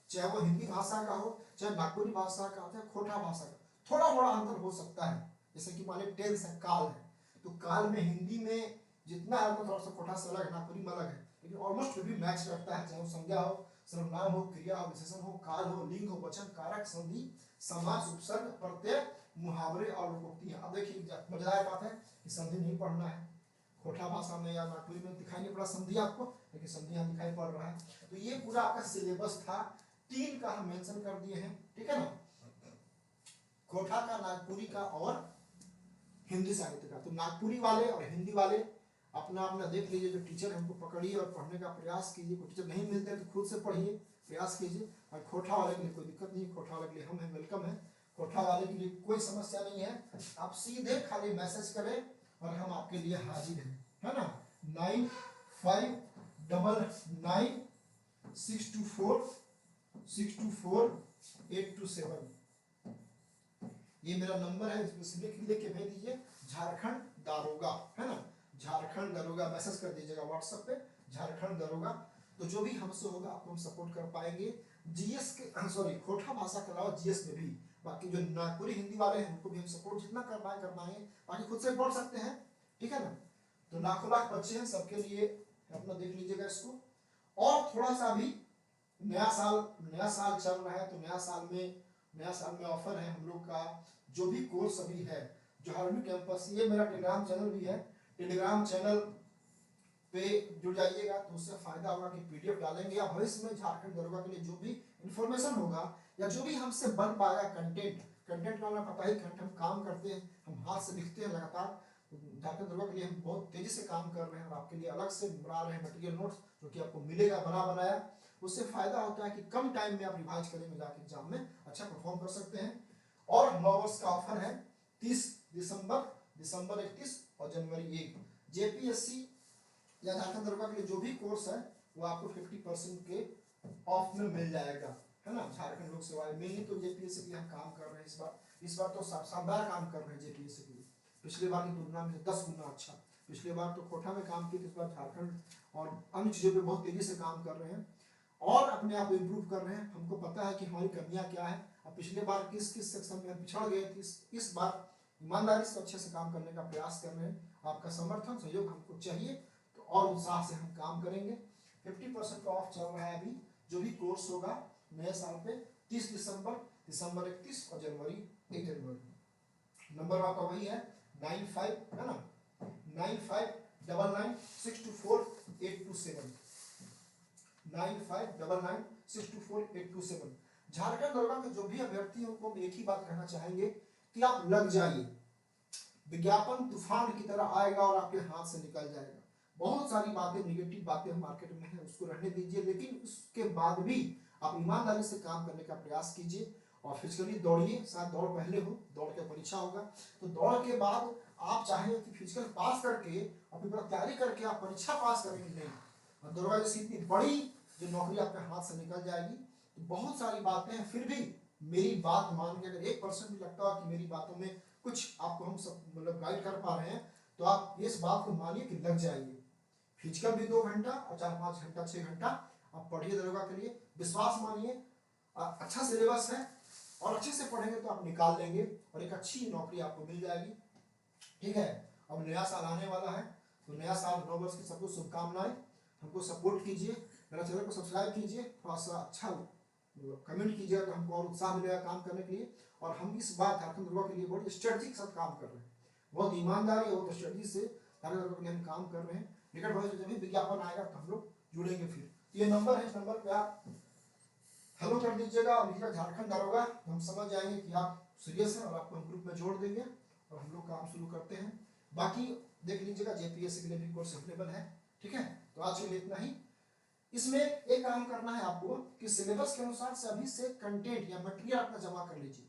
चाहे वो हिंदी भाषा का हो, चाहे नागपुरी भाषा का, चाहे खोटा भाषा का, थोड़ा बड़ा अंतर हो सकता है। जैसे कि मान लीजिए टेंस है, काल है, तो काल में हिंदी में जितना है थोड़ा सा खोटा से अलग है, नागपुरी में अलग है, लेकिन ऑलमोस्ट फिर भी मैच करता है। चाहे वो संज्ञा हो, सर्वनाम हो, क्रिया हो, विशेषण हो, काल हो, लिंग हो, वचन, कारक, संधि, समास, उपसर्ग, प्रत्यय, मुहावरे और लोकोक्तियां। अब देखिए मजेदार बात है कि संधि नहीं पढ़ना है। खोटा भाषा में या नागपुरी में दिखाई नहीं पड़ा संधि आपको, लेकिन संधि यहाँ दिखाई पड़ रहा है। तो ये पूरा आपका सिलेबस था, 3 का हम मेंशन कर दिए हैं, ठीक है ना, खोटा का, नागपुरी का और हिंदी साहित्य का। तो नागपुरी वाले और हिंदी वाले अपना अपना देख लीजिए, जो टीचर हमको पकड़िए और पढ़ने का प्रयास कीजिए। कोई टीचर नहीं मिलते तो खुद से पढ़िए, प्रयास कीजिए। और खोटा वाले के लिए कोई दिक्कत नहीं, खोटा वाले के लिए हम हैं, वेलकम है। खोटा वाले के लिए कोई समस्या नहीं है, आप सीधे खाली मैसेज करें और हम आपके लिए हाजिर हैं, है ना। 9599624624 ये मेरा नंबर है, इसमें लिख के भेज दीजिए, झारखंड दारोगा, है ना, झारखंड दारोगा मैसेज कर दीजिएगा व्हाट्सएप पे, झारखंड दारोगा। तो जो भी हमसे होगा आपको हम सपोर्ट कर पाएंगे, जीएस के सॉरी खोटा भाषा के अलावा जीएस में भी। बाकी जो नागपुरी हिंदी वाले हैं उनको भी हम सपोर्ट जितना कर पाएंगे, बाकी खुद से पढ़ सकते हैं, ठीक है ना। तो लाखों लाख बच्चे हैं, सबके लिए अपना देख लीजिएगा इसको। और थोड़ा सा भी नया साल चल रहा है, तो नया साल में ऑफर है हम लोग का, जो भी कोर्स अभी है जो हार्डवी कैंपस, ये मेरा टेलीग्राम चैनल भी है, टेलीग्राम चैनल पे जुड़ जाइएगा तो उससे फायदा होगा कि पीडीएफ डालेंगे या भविष्य में झारखंड दारोगा के लिए जो भी इंफॉर्मेशन होगा या जो भी हमसे बन पाएगा कंटेंट का पता ही, हम काम करते हैं, हम हाथ से लिखते हैं लगातार। झारखंड दारोगा के लिए हम बहुत तेजी से काम कर रहे हैं और आपके लिए अलग से बना रहे हैं मटेरियल नोट्स, जो कि आपको मिलेगा बना बनाया। उससे फायदा होता है कि कम टाइम में आप रिवाइज करेंगे, जाके एग्जाम में अच्छा परफॉर्म कर सकते हैं। और 9 वर्ष का ऑफर है, 30 दिसंबर 31 और जनवरी 1। जेपीएससी या झारखंड दारोगा के लिए जो भी कोर्स है वो आपको 50% के ऑफ में मिल जाएगा, है ना। झारखंड लोक सेवा मेनली तो जेपीएससी के लिए हम काम कर रहे हैं इस बार तो शानदार काम कर रहे हैं जेपीएससी के लिए, पिछले बार की तुलना में 10 गुना अच्छा। पिछले बार तो कोटा में काम किया, इस बार झारखंड और अन्य चीजों पे बहुत तेजी से काम कर रहे हैं और अपने आप को इम्प्रूव कर रहे हैं। हमको पता है कि हमारी कमियां क्या है, अब पिछले बार किस सेक्शन में हम पिछड़ गए थे, इस बार ईमानदारी से अच्छे से काम करने का प्रयास कर रहे हैं। आपका समर्थन सहयोग हमको चाहिए, तो और उत्साह से हम काम करेंगे। 50% का ऑफ चल रहा है अभी, जो भी कोर्स होगा नए साल पे 30 दिसंबर 31 और जनवरी 1 जनवरी। नंबर आपका वही है 95, है ना, 9599624827 9599624827। झारखंड दारोगा के जो भी अभ्यर्थी हैं उनको हम एक ही बात कहना चाहेंगे कि आप लग जाइए, विज्ञापन तूफान की तरह आएगा और आपके हाथ से निकल जाएगा। बहुत सारी बातें, नेगेटिव बातें मार्केट में है, उसको रहने दीजिए, लेकिन उसके बाद भी आप ईमानदारी से काम करने का प्रयास कीजिए और फिजिकली दौड़िए। शायद दौड़ पहले हो, दौड़ के परीक्षा होगा, तो दौड़ के बाद आप चाहेंगे कि फिजिकल पास करके अपनी तैयारी करके आप परीक्षा पास करेंगे, नहीं, और दारोगा जैसी इतनी बड़ी जो नौकरी आपके हाथ से निकल जाएगी। तो बहुत सारी बातें हैं, फिर भी मेरी बात मान के अगर 1% भी लगता है कि मेरी बातों में कुछ आपको हम सब मतलब गाइड कर पा रहे हैं, तो आप इस बात को मानिए कि लग जाइए। फिजिकल भी 2 घंटा और 4-5 घंटा 6 घंटा आप पढ़िए दारोगा के लिए, विश्वास मानिए, अच्छा सिलेबस है और अच्छे से पढ़ेंगे तो आप निकाल लेंगे और एक अच्छी नौकरी आपको मिल जाएगी, ठीक है। अब नया साल आने वाला है, तो नया साल 9 वर्ष की सबको शुभकामनाएं। हमको सपोर्ट कीजिए, मेरा चैनल को सब्सक्राइब कीजिए, थोड़ा सा अच्छा कमेंट कीजिएगा तो हमको और उत्साह मिलेगा काम करने के लिए। और हम इस बार झारखंड दारोगा के लिए बहुत स्ट्रेटजी के साथ काम कर रहे हैं, बहुत ईमानदारी और स्ट्रेटजी से झारखंड दारोगा के लिए हम काम कर रहे हैं। निकट भविष्य जब भी विज्ञापन आएगा तो हम लोग जुड़ेंगे। फिर ये नंबर है, इस नंबर पे आप हेलो कर दीजिएगा और लिखिएगा झारखंड दारोगा, तो हम समझ जाएंगे कि आप सीरियस हैं और आपको हम ग्रुप में जोड़ देंगे और हम लोग काम शुरू करते हैं। बाकी देख लीजिएगा जेपीएससी के लिए भी कोर्स अवेलेबल है, ठीक है। तो आज के लिए इतना ही। इसमें एक काम करना है आपको कि सिलेबस के अनुसार से अभी से कंटेंट या मटेरियल अपना जमा कर लीजिए,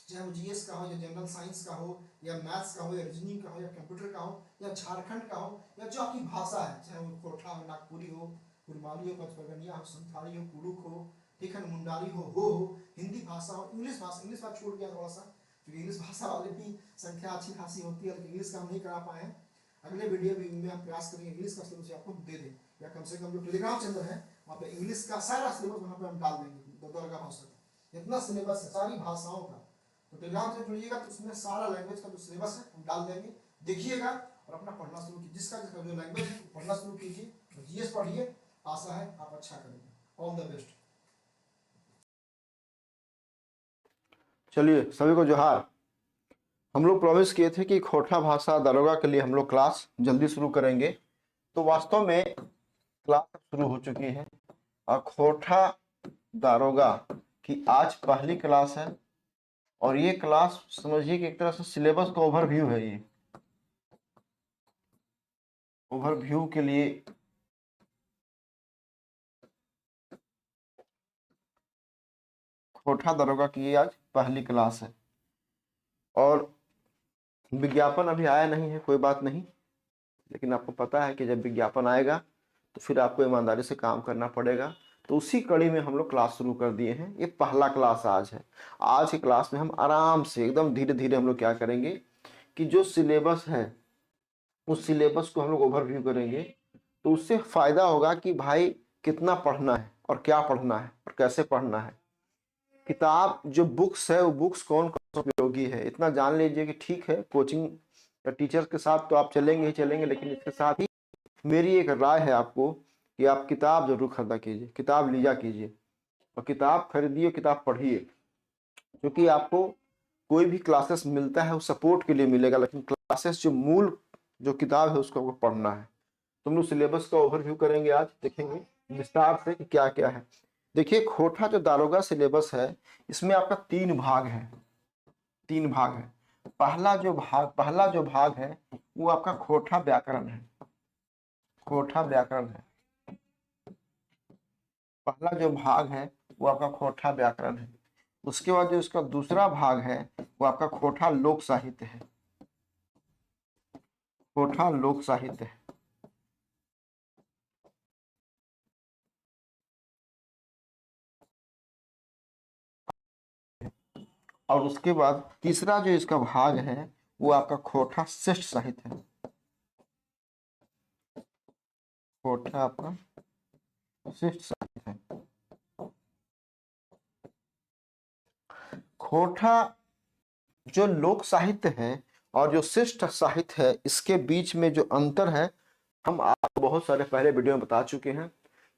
चाहे वो जीएस का हो या जनरल साइंस का हो या मैथ्स का हो या रीजनिंग का हो या कंप्यूटर का हो या झारखंड का हो या जो आपकी भाषा है, चाहे वो कोठा हो, नागपुरी हो, कुरमाली हो, पचपगनिया हो, संथाली हो, कुड़ुक हो, ठीक है, मुंडारी हो, हिंदी भाषा हो, इंग्लिश भाषा छूट गया थोड़ा सा, क्योंकि इंग्लिश भाषा वाले की संख्या अच्छी खासी होती है, लेकिन इंग्लिश का हम नहीं करा पाए हैं। अगले वीडियो में हम प्रयास करेंगे इंग्लिश का सिलेबस आपको दे दें, या कम से कम जो टेलीग्राम चैनल है वहाँ पे इंग्लिश का सारा सिलेबस वहाँ पे हम डाल देंगे दरगाह भाषा का इतना सिलेबस है सारी भाषाओं का। तो टेलीग्राम से जुड़िएगा तो उसमें सारा लैंग्वेज का जो सिलेबस है हम डाल देंगे, देखिएगा और अपना पढ़ना शुरू कीजिए। जिसका जिसका जो लैंग्वेज है पढ़ना शुरू कीजिए, जीएस पढ़िए, आशा है आप अच्छा करेंगे। All the best. चलिए सभी को जोहार। हम लोग प्रॉमिस किए थे कि खोटा भाषा दरोगा के लिए हम लोग क्लास जल्दी शुरू करेंगे, तो वास्तव में क्लास शुरू हो चुकी है और खोटा दारोगा की आज पहली क्लास है। और ये क्लास समझिए कि एक तरह से सिलेबस का ओवरव्यू है। ये ओवरव्यू के लिए खोटा दारोगा की आज पहली क्लास है और विज्ञापन अभी आया नहीं है, कोई बात नहीं, लेकिन आपको पता है कि जब विज्ञापन आएगा तो फिर आपको ईमानदारी से काम करना पड़ेगा। तो उसी कड़ी में हम लोग क्लास शुरू कर दिए हैं। ये पहला क्लास आज है। आज की क्लास में हम आराम से एकदम धीरे धीरे हम लोग क्या करेंगे कि जो सिलेबस है उस सिलेबस को हम लोग ओवरव्यू करेंगे। तो उससे फायदा होगा कि भाई कितना पढ़ना है और क्या पढ़ना है और कैसे पढ़ना है। किताब जो बुक्स है वो बुक्स कौन कौन सा उपयोगी है इतना जान लीजिए कि ठीक है, कोचिंग या टीचर के साथ तो आप चलेंगे ही चलेंगे, लेकिन इसके साथ ही मेरी एक राय है आपको कि आप किताब जरूर खरीदा कीजिए, किताब लिया कीजिए और किताब खरीदिए, किताब पढ़िए। क्योंकि आपको कोई भी क्लासेस मिलता है वो सपोर्ट के लिए मिलेगा, लेकिन क्लासेस जो मूल जो किताब है उसको आपको पढ़ना है। तो हम लोग सिलेबस का ओवरव्यू करेंगे, आज देखेंगे विस्तार से कि क्या क्या है। देखिए खोटा जो दारोगा सिलेबस है इसमें आपका 3 भाग है। 3 भाग है। पहला जो भाग है वो आपका खोटा व्याकरण है। खोटा व्याकरण है। पहला जो भाग है वो आपका खोटा व्याकरण है। उसके बाद जो इसका दूसरा भाग है वो आपका खोटा लोक साहित्य है। खोटा लोक साहित्य है। और उसके बाद तीसरा जो इसका भाग है वो आपका खोटा श्रेष्ठ साहित्य है। खोटा आपका श्रेष्ठ साहित्य है। खोटा जो लोक साहित्य है और जो श्रेष्ठ साहित्य है इसके बीच में जो अंतर है हम आपको बहुत सारे पहले वीडियो में बता चुके हैं।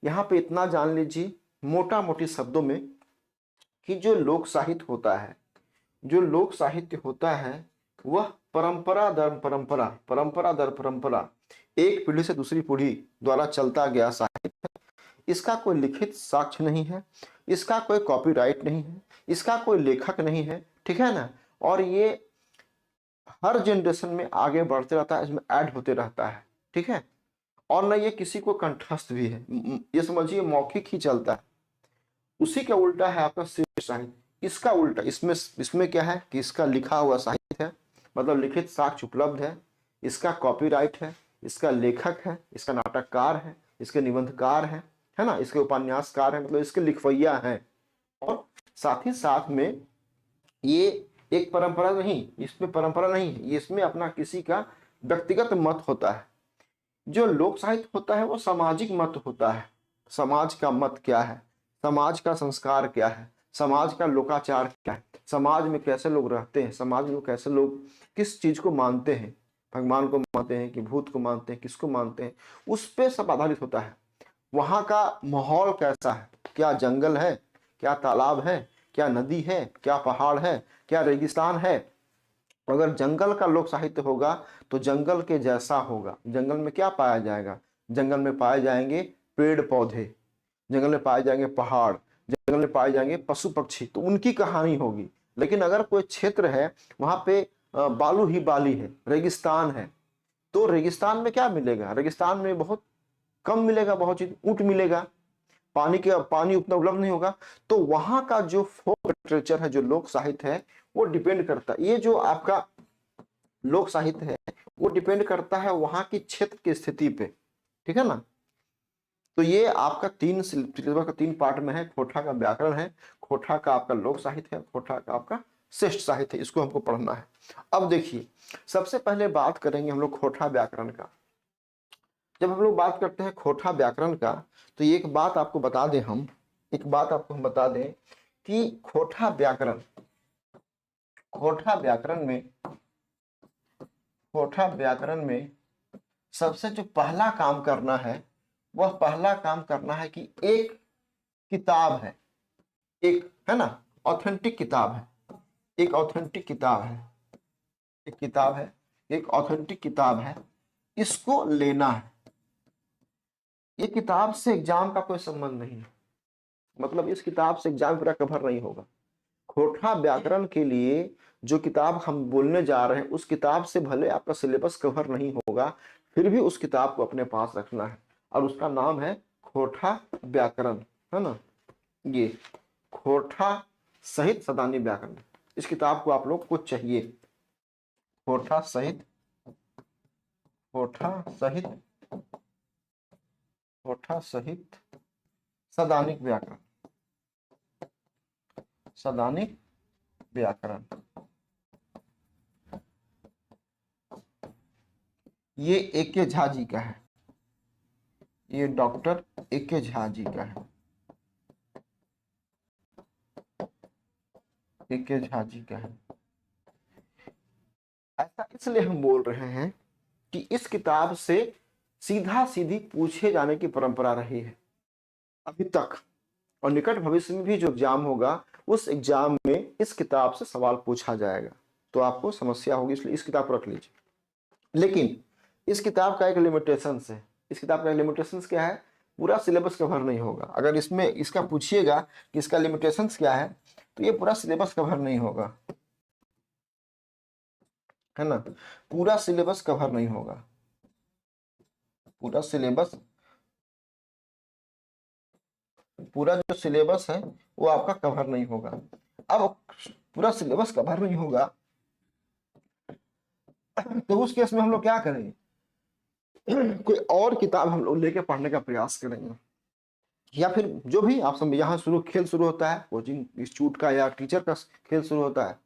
यहाँ पे इतना जान लीजिए मोटा मोटी शब्दों में कि जो लोक साहित्य होता है, जो लोक साहित्य होता है वह परंपरा दर परंपरा, परंपरा दर परंपरा एक पीढ़ी से दूसरी पीढ़ी द्वारा चलता गया साहित्य है। इसका कोई लिखित साक्ष्य नहीं है, इसका कोई कॉपीराइट नहीं है, इसका कोई लेखक नहीं है, ठीक है ना। और ये हर जनरेशन में आगे बढ़ते रहता है, इसमें ऐड होते रहता है, ठीक है। और न ये किसी को कंठस्थ भी है, ये समझिए मौखिक ही चलता है। उसी का उल्टा है आपका श्रेष्ठ साहित्य। इसका उल्टा, इसमें क्या है कि इसका लिखा हुआ साहित्य है, मतलब लिखित साक्ष्य उपलब्ध है, इसका कॉपीराइट है, इसका लेखक है, इसका नाटककार है, इसके निबंधकार है ना, इसके उपन्यासकार है, मतलब इसके लिखवैया हैं। और साथ ही साथ में ये एक परंपरा नहीं, इसमें परंपरा नहीं है, इसमें अपना किसी का व्यक्तिगत मत होता है। जो लोक साहित्य होता है वो सामाजिक मत होता है। समाज का मत क्या है, समाज का संस्कार क्या है, समाज का लोकाचार क्या है, समाज में कैसे लोग रहते हैं, समाज में कैसे लोग किस चीज को मानते हैं, भगवान को मानते हैं कि भूत को मानते हैं, किसको मानते हैं, उस पे सब आधारित होता है। वहां का माहौल कैसा है, क्या जंगल है, क्या तालाब है, क्या नदी है, क्या पहाड़ है, क्या रेगिस्तान है। अगर जंगल का लोक साहित्य होगा तो जंगल के जैसा होगा। जंगल में क्या पाया जाएगा, जंगल में पाए जाएंगे पेड़ पौधे, जंगल में पाए जाएंगे पहाड़, जंगल में पाए जाएंगे पशु पक्षी, तो उनकी कहानी होगी। लेकिन अगर कोई क्षेत्र है वहां पे बालू ही बाली है, रेगिस्तान है, तो रेगिस्तान में क्या मिलेगा, रेगिस्तान में बहुत कम मिलेगा, बहुत चीज, ऊंट मिलेगा, पानी उतना उपलब्ध नहीं होगा। तो वहां का जो फोक लिटरेचर है, जो लोक साहित्य है, वो डिपेंड करता है, ये जो आपका लोक साहित्य है वो डिपेंड करता है वहां की क्षेत्र की स्थिति पे, ठीक है ना। तो ये आपका सिलेबस का 3 पार्ट में है। खोटा का व्याकरण है, खोटा का आपका लोक साहित्य है, खोटा का आपका श्रेष्ठ साहित्य है, इसको हमको पढ़ना है। अब देखिए सबसे पहले बात करेंगे हम लोग खोटा व्याकरण का। जब हम लोग बात करते हैं खोटा व्याकरण का तो एक बात आपको बता दें हम एक बात आपको हम बता दें कि खोटा व्याकरण में सबसे जो पहला काम करना है, वह पहला काम करना है कि एक किताब है, एक है ना, ऑथेंटिक किताब है, एक ऑथेंटिक किताब है, इसको लेना है। ये किताब से एग्जाम का कोई संबंध नहीं है, मतलब इस किताब से एग्जाम पूरा कवर नहीं होगा। खोटा व्याकरण के लिए जो किताब हम बोलने जा रहे हैं, उस किताब से भले आपका सिलेबस कवर नहीं होगा, फिर भी उस किताब को अपने पास रखना है, और उसका नाम है खोटा व्याकरण, है ना। ये खोटा सहित सदानी व्याकरण, इस किताब को आप लोग को चाहिए। खोटा सहित सदानिक व्याकरण, ये ए.के. झा जी का है, ये डॉक्टर ए.के. झा जी का है, ए.के. झा जी का है। ऐसा इसलिए हम बोल रहे हैं कि इस किताब से सीधा सीधी पूछे जाने की परंपरा रही है अभी तक, और निकट भविष्य में भी जो एग्जाम होगा, उस एग्जाम में इस किताब से सवाल पूछा जाएगा, तो आपको समस्या होगी, इसलिए इस किताब को रख लीजिए। लेकिन इस किताब का एक लिमिटेशन है, इस किताब का लिमिटेशन क्या है, पूरा सिलेबस कवर नहीं होगा। अगर इसमें इसका पूछिएगा कि इसका लिमिटेशन क्या है, तो ये पूरा सिलेबस कवर नहीं होगा, है ना, पूरा सिलेबस कवर नहीं होगा, पूरा जो सिलेबस है वो आपका कवर नहीं होगा। अब पूरा सिलेबस कवर नहीं होगा तो उस केस में हम लोग क्या करेंगे, कोई और किताब हम लोग लेके पढ़ने का प्रयास करेंगे, या फिर जो भी आप समझ, यहाँ खेल शुरू होता है, कोचिंग इंस्टीट्यूट का या टीचर का खेल शुरू होता है।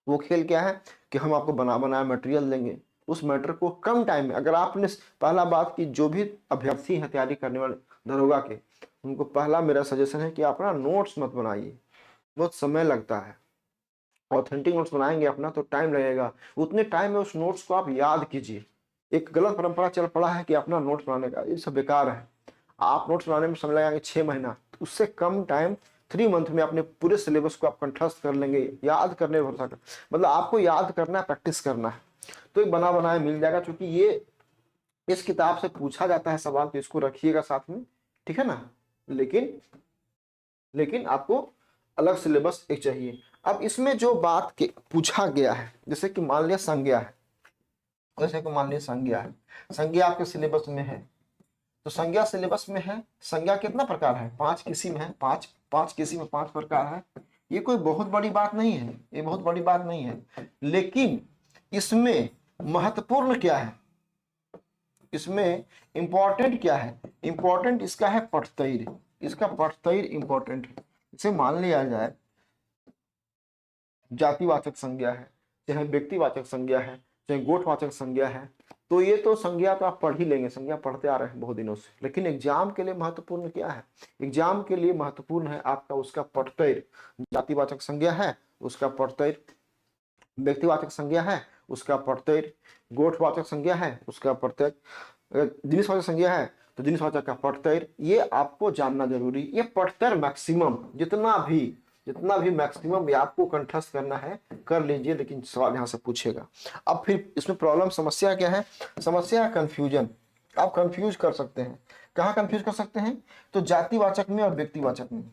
वो खेल क्या है कि हम आपको बनाया मटेरियल देंगे, उस मैटर को कम टाइम में, अगर आपने पहला बात की, जो भी अभ्यर्थी हैं तैयारी करने वाले दरोगा के, उनको पहला मेरा सजेशन है कि अपना नोट्स मत बनाइए, बहुत समय लगता है। ऑथेंटिक नोट्स बनाएंगे अपना तो टाइम लगेगा, उतने टाइम में उस नोट्स को आप याद कीजिए। एक गलत परंपरा चल पड़ा है कि अपना नोट्स बनाने का, ये सब बेकार है। आप नोट्स बनाने में समय लगाएंगे 6 महीना, उससे कम टाइम 3 मंथ में अपने पूरे सिलेबस को आप कंठस्थ कर लेंगे, याद करने भरोसा कर, मतलब आपको याद करना है, प्रैक्टिस करना है, तो एक बना बनाया मिल जाएगा। क्योंकि ये इस किताब से पूछा जाता है सवाल, तो इसको रखिएगा साथ में, ठीक है ना। लेकिन आपको अलग सिलेबस एक चाहिए। अब इसमें जो बात के पूछा गया है, जैसे कि मान लिया संज्ञा है, संज्ञा आपके सिलेबस में है, तो संज्ञा सिलेबस में है। संज्ञा कितना प्रकार है, 5 किस्म है, 5 किस्म में 5 प्रकार है। ये कोई बहुत बड़ी बात नहीं है, ये बहुत बड़ी बात नहीं है, लेकिन इसमें महत्वपूर्ण क्या है, इसमें इंपॉर्टेंट क्या है, इंपॉर्टेंट इसका है पटतैर, इसका पटतैर इंपॉर्टेंट है। इसे मान लिया जाए जातिवाचक संज्ञा है, चाहे व्यक्तिवाचक संज्ञा है, चाहे गोठवाचक संज्ञा है, तो ये तो संज्ञा तो आप पढ़ ही लेंगे, संज्ञा पढ़ते आ रहे हैं बहुत दिनों से। लेकिन एग्जाम के लिए महत्वपूर्ण क्या है, एग्जाम के लिए महत्वपूर्ण है आपका उसका पटतैर। जातिवाचक संज्ञा है, उसका पटतैर, व्यक्तिवाचक संज्ञा है, उसका पटतैर, गोठवाचक संज्ञा है, उसका पटतैर, जिनिसवाचक संज्ञा है तो जिनिसवाचक का पटतैर। ये आपको जानना जरूरी, ये पटतैर मैक्सिमम जितना भी मैक्सिमम ये आपको कंठस्थ करना है कर लीजिए, लेकिन सवाल यहाँ से पूछेगा। अब फिर इसमें प्रॉब्लम, समस्या क्या है, समस्या है कंफ्यूजन। आप कंफ्यूज कर सकते हैं, कहाँ कंफ्यूज कर सकते हैं, तो जातिवाचक में और व्यक्तिवाचक में,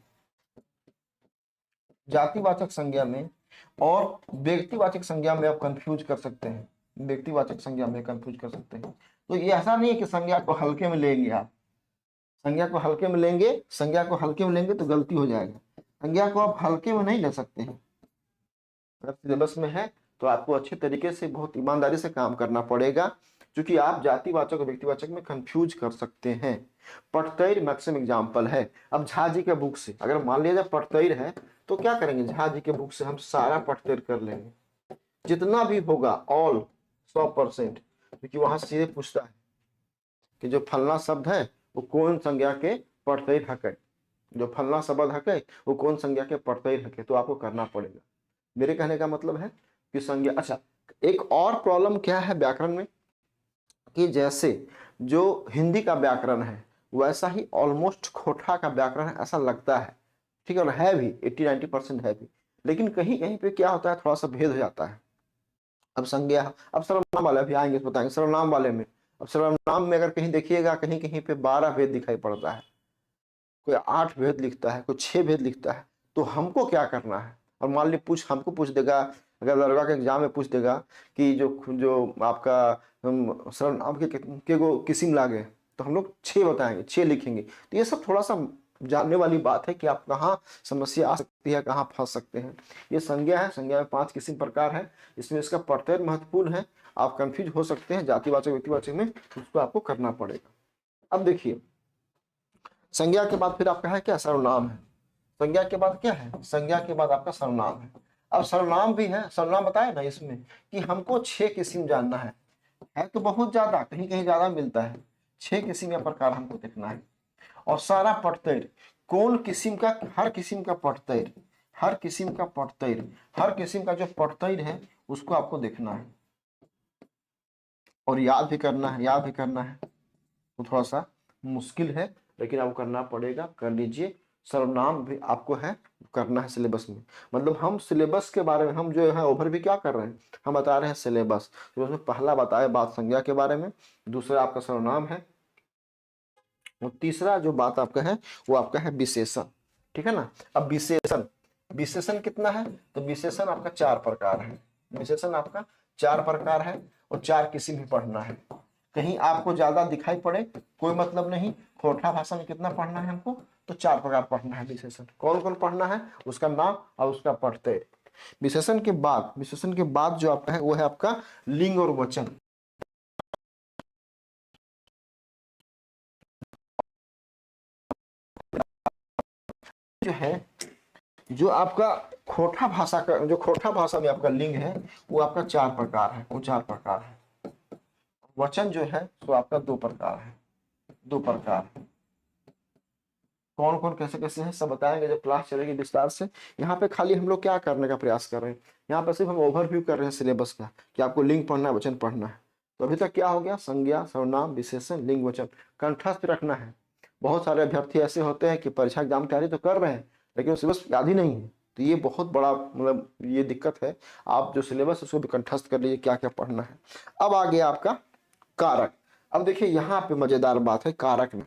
जातिवाचक संज्ञा में और व्यक्तिवाचक संज्ञा में आप कंफ्यूज कर सकते हैं, व्यक्तिवाचक संज्ञा में कंफ्यूज कर सकते हैं। तो ये ऐसा नहीं है कि संज्ञा को हल्के में लेंगे आप, संज्ञा को हल्के में लेंगे तो गलती हो जाएगा। संज्ञा को आप हल्के में नहीं ले सकते हैं, अगर सिलेबस में है तो आपको अच्छे तरीके से बहुत ईमानदारी से काम करना पड़ेगा, क्योंकि आप जातिवाचक और व्यक्तिवाचक में कंफ्यूज कर सकते हैं। पटतैर मैक्सिमम एग्जाम्पल है। अब झा जी के बुक से अगर मान लिया जाए पटतैर है, तो क्या करेंगे, झा जी के बुक से हम सारा पटतैर कर लेंगे, जितना भी होगा ऑल 100%, क्योंकि वहां सीधे पूछता है कि जो फलना शब्द है वो कौन संज्ञा के पटतैर हक है, जो फलना शब्द हके वो कौन संज्ञा के प्रत्यय हके, तो आपको करना पड़ेगा। मेरे कहने का मतलब है कि संज्ञा। अच्छा, एक और प्रॉब्लम क्या है व्याकरण में कि जैसे जो हिंदी का व्याकरण है वैसा ही ऑलमोस्ट खोटा का व्याकरण है, ऐसा लगता है, ठीक है, और है भी 80-90% है भी, लेकिन कहीं कहीं पे क्या होता है थोड़ा सा भेद हो जाता है। अब संज्ञा, अब सर्वनाम वाले अभी आएंगे तो बताएंगे सर्वनाम वाले में। अब सर्वनाम में अगर कहीं देखिएगा कहीं कहीं पे 12 भेद दिखाई पड़ता है, कोई 8 भेद लिखता है, कोई 6 भेद लिखता है, तो हमको क्या करना है। और मान ली हमको पूछ देगा, अगर दरगाह के एग्जाम में पूछ देगा कि जो जो आपका सर्वनाम के गो किस्म लागे, तो हम लोग 6 बताएंगे, 6 लिखेंगे। तो ये सब थोड़ा सा जानने वाली बात है कि आप कहाँ समस्या आ सकती है, कहाँ फंस सकते हैं। ये संज्ञा है, संज्ञा में 5 किस्म प्रकार है, इसमें इसका प्रत्यय महत्वपूर्ण है। आप कंफ्यूज हो सकते हैं जातिवाचक व्यक्तिवाचक में, उसको आपको करना पड़ेगा। अब देखिए संज्ञा के बाद फिर आपका है क्या, सर्वनाम है। संज्ञा के बाद क्या है, संज्ञा के बाद आपका सर्वनाम है। अब सर्वनाम भी है, सर्वनाम बताए ना इसमें कि हमको 6 किस्म जानना है तो बहुत ज्यादा, कहीं कहीं ज्यादा मिलता है। 6 किस्म या प्रकार हमको देखना है, और सारा प्रत्यय कौन किस्म का, हर किस्म का प्रत्यय, हर किस्म का प्रत्यय, हर किस्म का जो प्रत्यय है उसको आपको देखना है और याद भी करना है, याद भी करना है। तो थोड़ा सा मुश्किल है लेकिन आपको करना पड़ेगा, कर लीजिए। सर्वनाम भी आपको है करना है सिलेबस में, मतलब हम सिलेबस के बारे में हम जो है ओवर भी क्या कर रहे हैं, हम बता रहे हैं सिलेबस। तो उसमें पहला बताया बात संज्ञा के बारे में, दूसरा आपका सर्वनाम है, और तीसरा जो बात आपका है वो आपका है विशेषण, ठीक है ना। अब विशेषण, विशेषण कितना है, तो विशेषण आपका 4 प्रकार है। विशेषण आपका 4 प्रकार है और 4 किस्म भी पढ़ना है। कहीं आपको ज्यादा दिखाई पड़े कोई मतलब नहीं, खोटा भाषा में कितना पढ़ना है हमको, तो 4 प्रकार पढ़ना है विशेषण। कौन कौन पढ़ना है, उसका नाम और उसका प्रत्यय। विशेषण के बाद, विशेषण के बाद जो आपका है वो है आपका लिंग और वचन। जो है जो आपका खोटा भाषा का, जो खोटा भाषा में आपका लिंग है वो आपका 4 प्रकार है, वो 4 प्रकार है। वचन जो है वो आपका 2 प्रकार है, 2 प्रकार। कौन कौन कैसे कैसे हैं सब बताएंगे जब क्लास चलेगी विस्तार से। यहाँ पे खाली हम लोग क्या करने का प्रयास कर रहे हैं, यहाँ पे सिर्फ हम ओवरव्यू कर रहे हैं सिलेबस का कि आपको लिंग पढ़ना है, वचन पढ़ना है। तो अभी तक क्या हो गया, संज्ञा, सर्वनाम, विशेषण, लिंग, वचन कंठस्थ रखना है। बहुत सारे अभ्यर्थी ऐसे होते हैं कि परीक्षा एग्जाम की तैयारी तो कर रहे हैं लेकिन सिलेबस याद ही नहीं है, तो ये बहुत बड़ा मतलब ये दिक्कत है। आप जो सिलेबस उसको भी कंठस्थ कर लीजिए क्या क्या पढ़ना है। अब आ गया आपका कारक। अब देखिए यहाँ पे मजेदार बात है, कारक में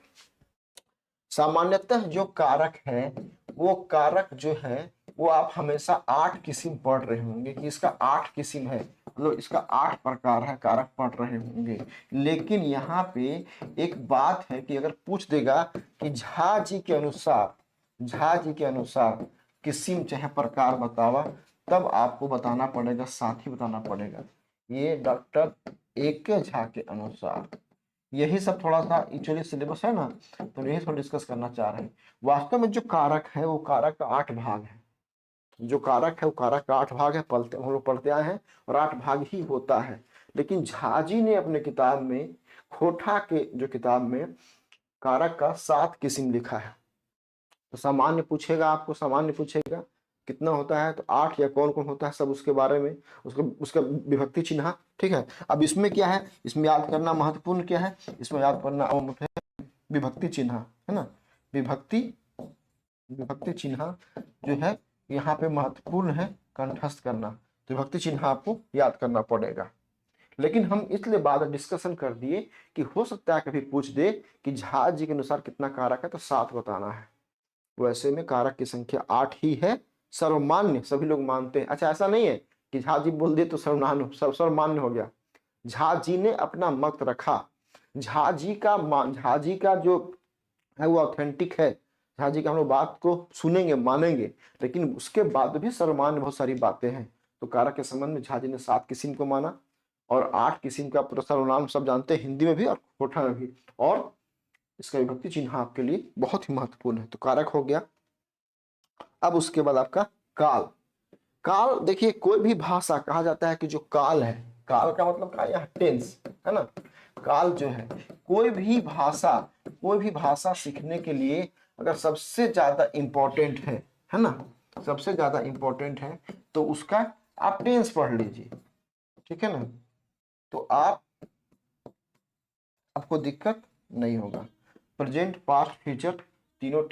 सामान्यतः जो कारक है वो कारक जो है वो आप हमेशा 8 किस्म पढ़ रहे होंगे कि इसका 8 किस्म है, मतलब इसका 8 प्रकार है, कारक पढ़ रहे होंगे। लेकिन यहाँ पे एक बात है कि अगर पूछ देगा कि झा जी के अनुसार, झा जी के अनुसार किस्म चाहे प्रकार बतावा, तब आपको बताना पड़ेगा, साथ ही बताना पड़ेगा ये डॉक्टर ए के झा के अनुसार। यही सब थोड़ा सा एक्चुअली सिलेबस है ना, तो यही थोड़ा डिस्कस करना चाह रहे हैं। वास्तव में जो कारक है वो कारक का 8 भाग है, जो कारक है वो कारक का 8 भाग है, पढ़ते हम लोग पढ़ते आए हैं और 8 भाग ही होता है। लेकिन झा जी ने अपने किताब में, खोटा के जो किताब में कारक का 7 किस्म लिखा है। तो सामान्य पूछेगा, आपको सामान्य पूछेगा कितना होता है, तो 8 या कौन कौन होता है सब उसके बारे में, उसका उसका विभक्ति चिन्ह, ठीक है। अब इसमें क्या है, इसमें याद करना महत्वपूर्ण क्या है, इसमें याद करना है विभक्ति चिन्ह, है ना। विभक्ति, विभक्ति चिन्ह जो है यहाँ पे महत्वपूर्ण है कंठस्थ करना, तो विभक्ति चिन्ह आपको याद करना पड़ेगा। लेकिन हम इसलिए बाद डिस्कशन कर दिए कि हो सकता है कभी पूछ दे कि झा जी के अनुसार कितना कारक है, तो 7 बताना है। वैसे में कारक की संख्या 8 ही है, सर्वमान्य सभी लोग मानते हैं। अच्छा ऐसा नहीं है कि झा जी बोल दिए तो सर्वमान्य हो गया, झा जी ने अपना मत रखा, झा जी का जो है वो ऑथेंटिक है, झा जी का हम लोग बात को सुनेंगे मानेंगे, लेकिन उसके बाद भी सर्वमान्य बहुत सारी बातें हैं। तो कारक के संबंध में झा जी ने 7 किस्म को माना और 8 किस्म का पूरा सर्वनाम सब जानते हैं हिंदी में भी और खोटा में भी, और इसका विभक्ति चिन्ह आपके लिए बहुत ही महत्वपूर्ण है। तो कारक हो गया। अब उसके बाद आपका काल। काल देखिए कोई भी भाषा कहा जाता है कि जो काल है, काल का मतलब क्या, यहाँ टेंस है ना। काल जो है कोई भी भाषा कोई भी भाषा सीखने के लिए अगर सबसे ज्यादा इम्पोर्टेंट है ना, सबसे ज्यादा इम्पोर्टेंट है तो उसका आप टेंस पढ़ लीजिए, ठीक है ना, तो आपको दिक्कत नहीं होगा। प्रेजेंट, पास्ट, फ्यूचर तीनों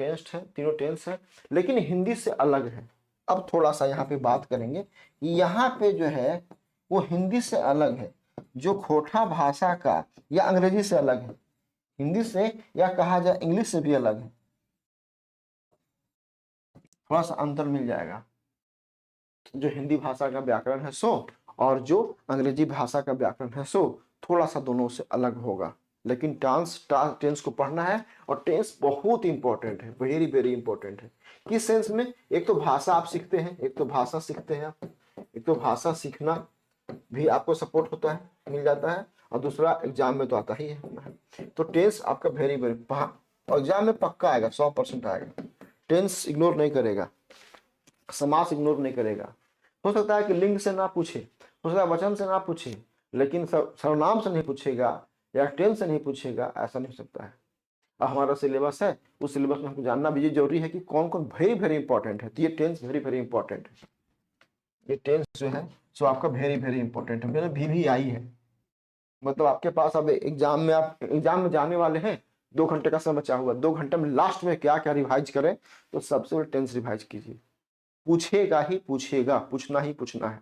टेंस है, लेकिन हिंदी से अलग है। अब थोड़ा सा यहाँ पे बात करेंगे, यहाँ पे जो है वो हिंदी से अलग है, जो खोटा भाषा का या अंग्रेजी से अलग है, हिंदी से या कहा जाए इंग्लिश से भी अलग है, थोड़ा सा अंतर मिल जाएगा। जो हिंदी भाषा का व्याकरण है सो, और जो अंग्रेजी भाषा का व्याकरण है सो थोड़ा सा दोनों से अलग होगा। लेकिन टेंस को पढ़ना है, और टेंस बहुत इंपॉर्टेंट है, वेरी वेरी इंपॉर्टेंट है। किस सेंस में? एक तो भाषा आप सीखते हैं, एक तो भाषा सीखना भी आपको सपोर्ट होता है, मिल जाता है, और दूसरा एग्जाम में तो आता ही है। तो टेंस आपका वेरी वेरी एग्जाम में पक्का आएगा, 100% आएगा। टेंस इग्नोर नहीं करेगा, समास इग्नोर नहीं करेगा। हो सकता है कि लिंग से ना पूछे, हो सकता है वचन से ना पूछे, लेकिन सर्वनाम से नहीं पूछेगा या टेंस से नहीं पूछेगा, ऐसा नहीं हो सकता है। अब हमारा सिलेबस है, उस सिलेबस में हमको जानना भी जरूरी है कि कौन कौन वेरी वेरी इंपॉर्टेंट है। तो ये टेंस वेरी वेरी इंपॉर्टेंट है, ये टेंस जो है सो आपका वेरी वेरी इंपॉर्टेंट है। मेरा भी आई है, मतलब आपके पास अब एग्जाम में, आप एग्जाम में जाने वाले हैं, 2 घंटे का समय बचा हुआ, 2 घंटे में लास्ट में क्या क्या रिवाइज करें, तो सबसे पहले टेंस रिवाइज कीजिए। पूछेगा ही पूछेगा, पूछना ही पूछना है,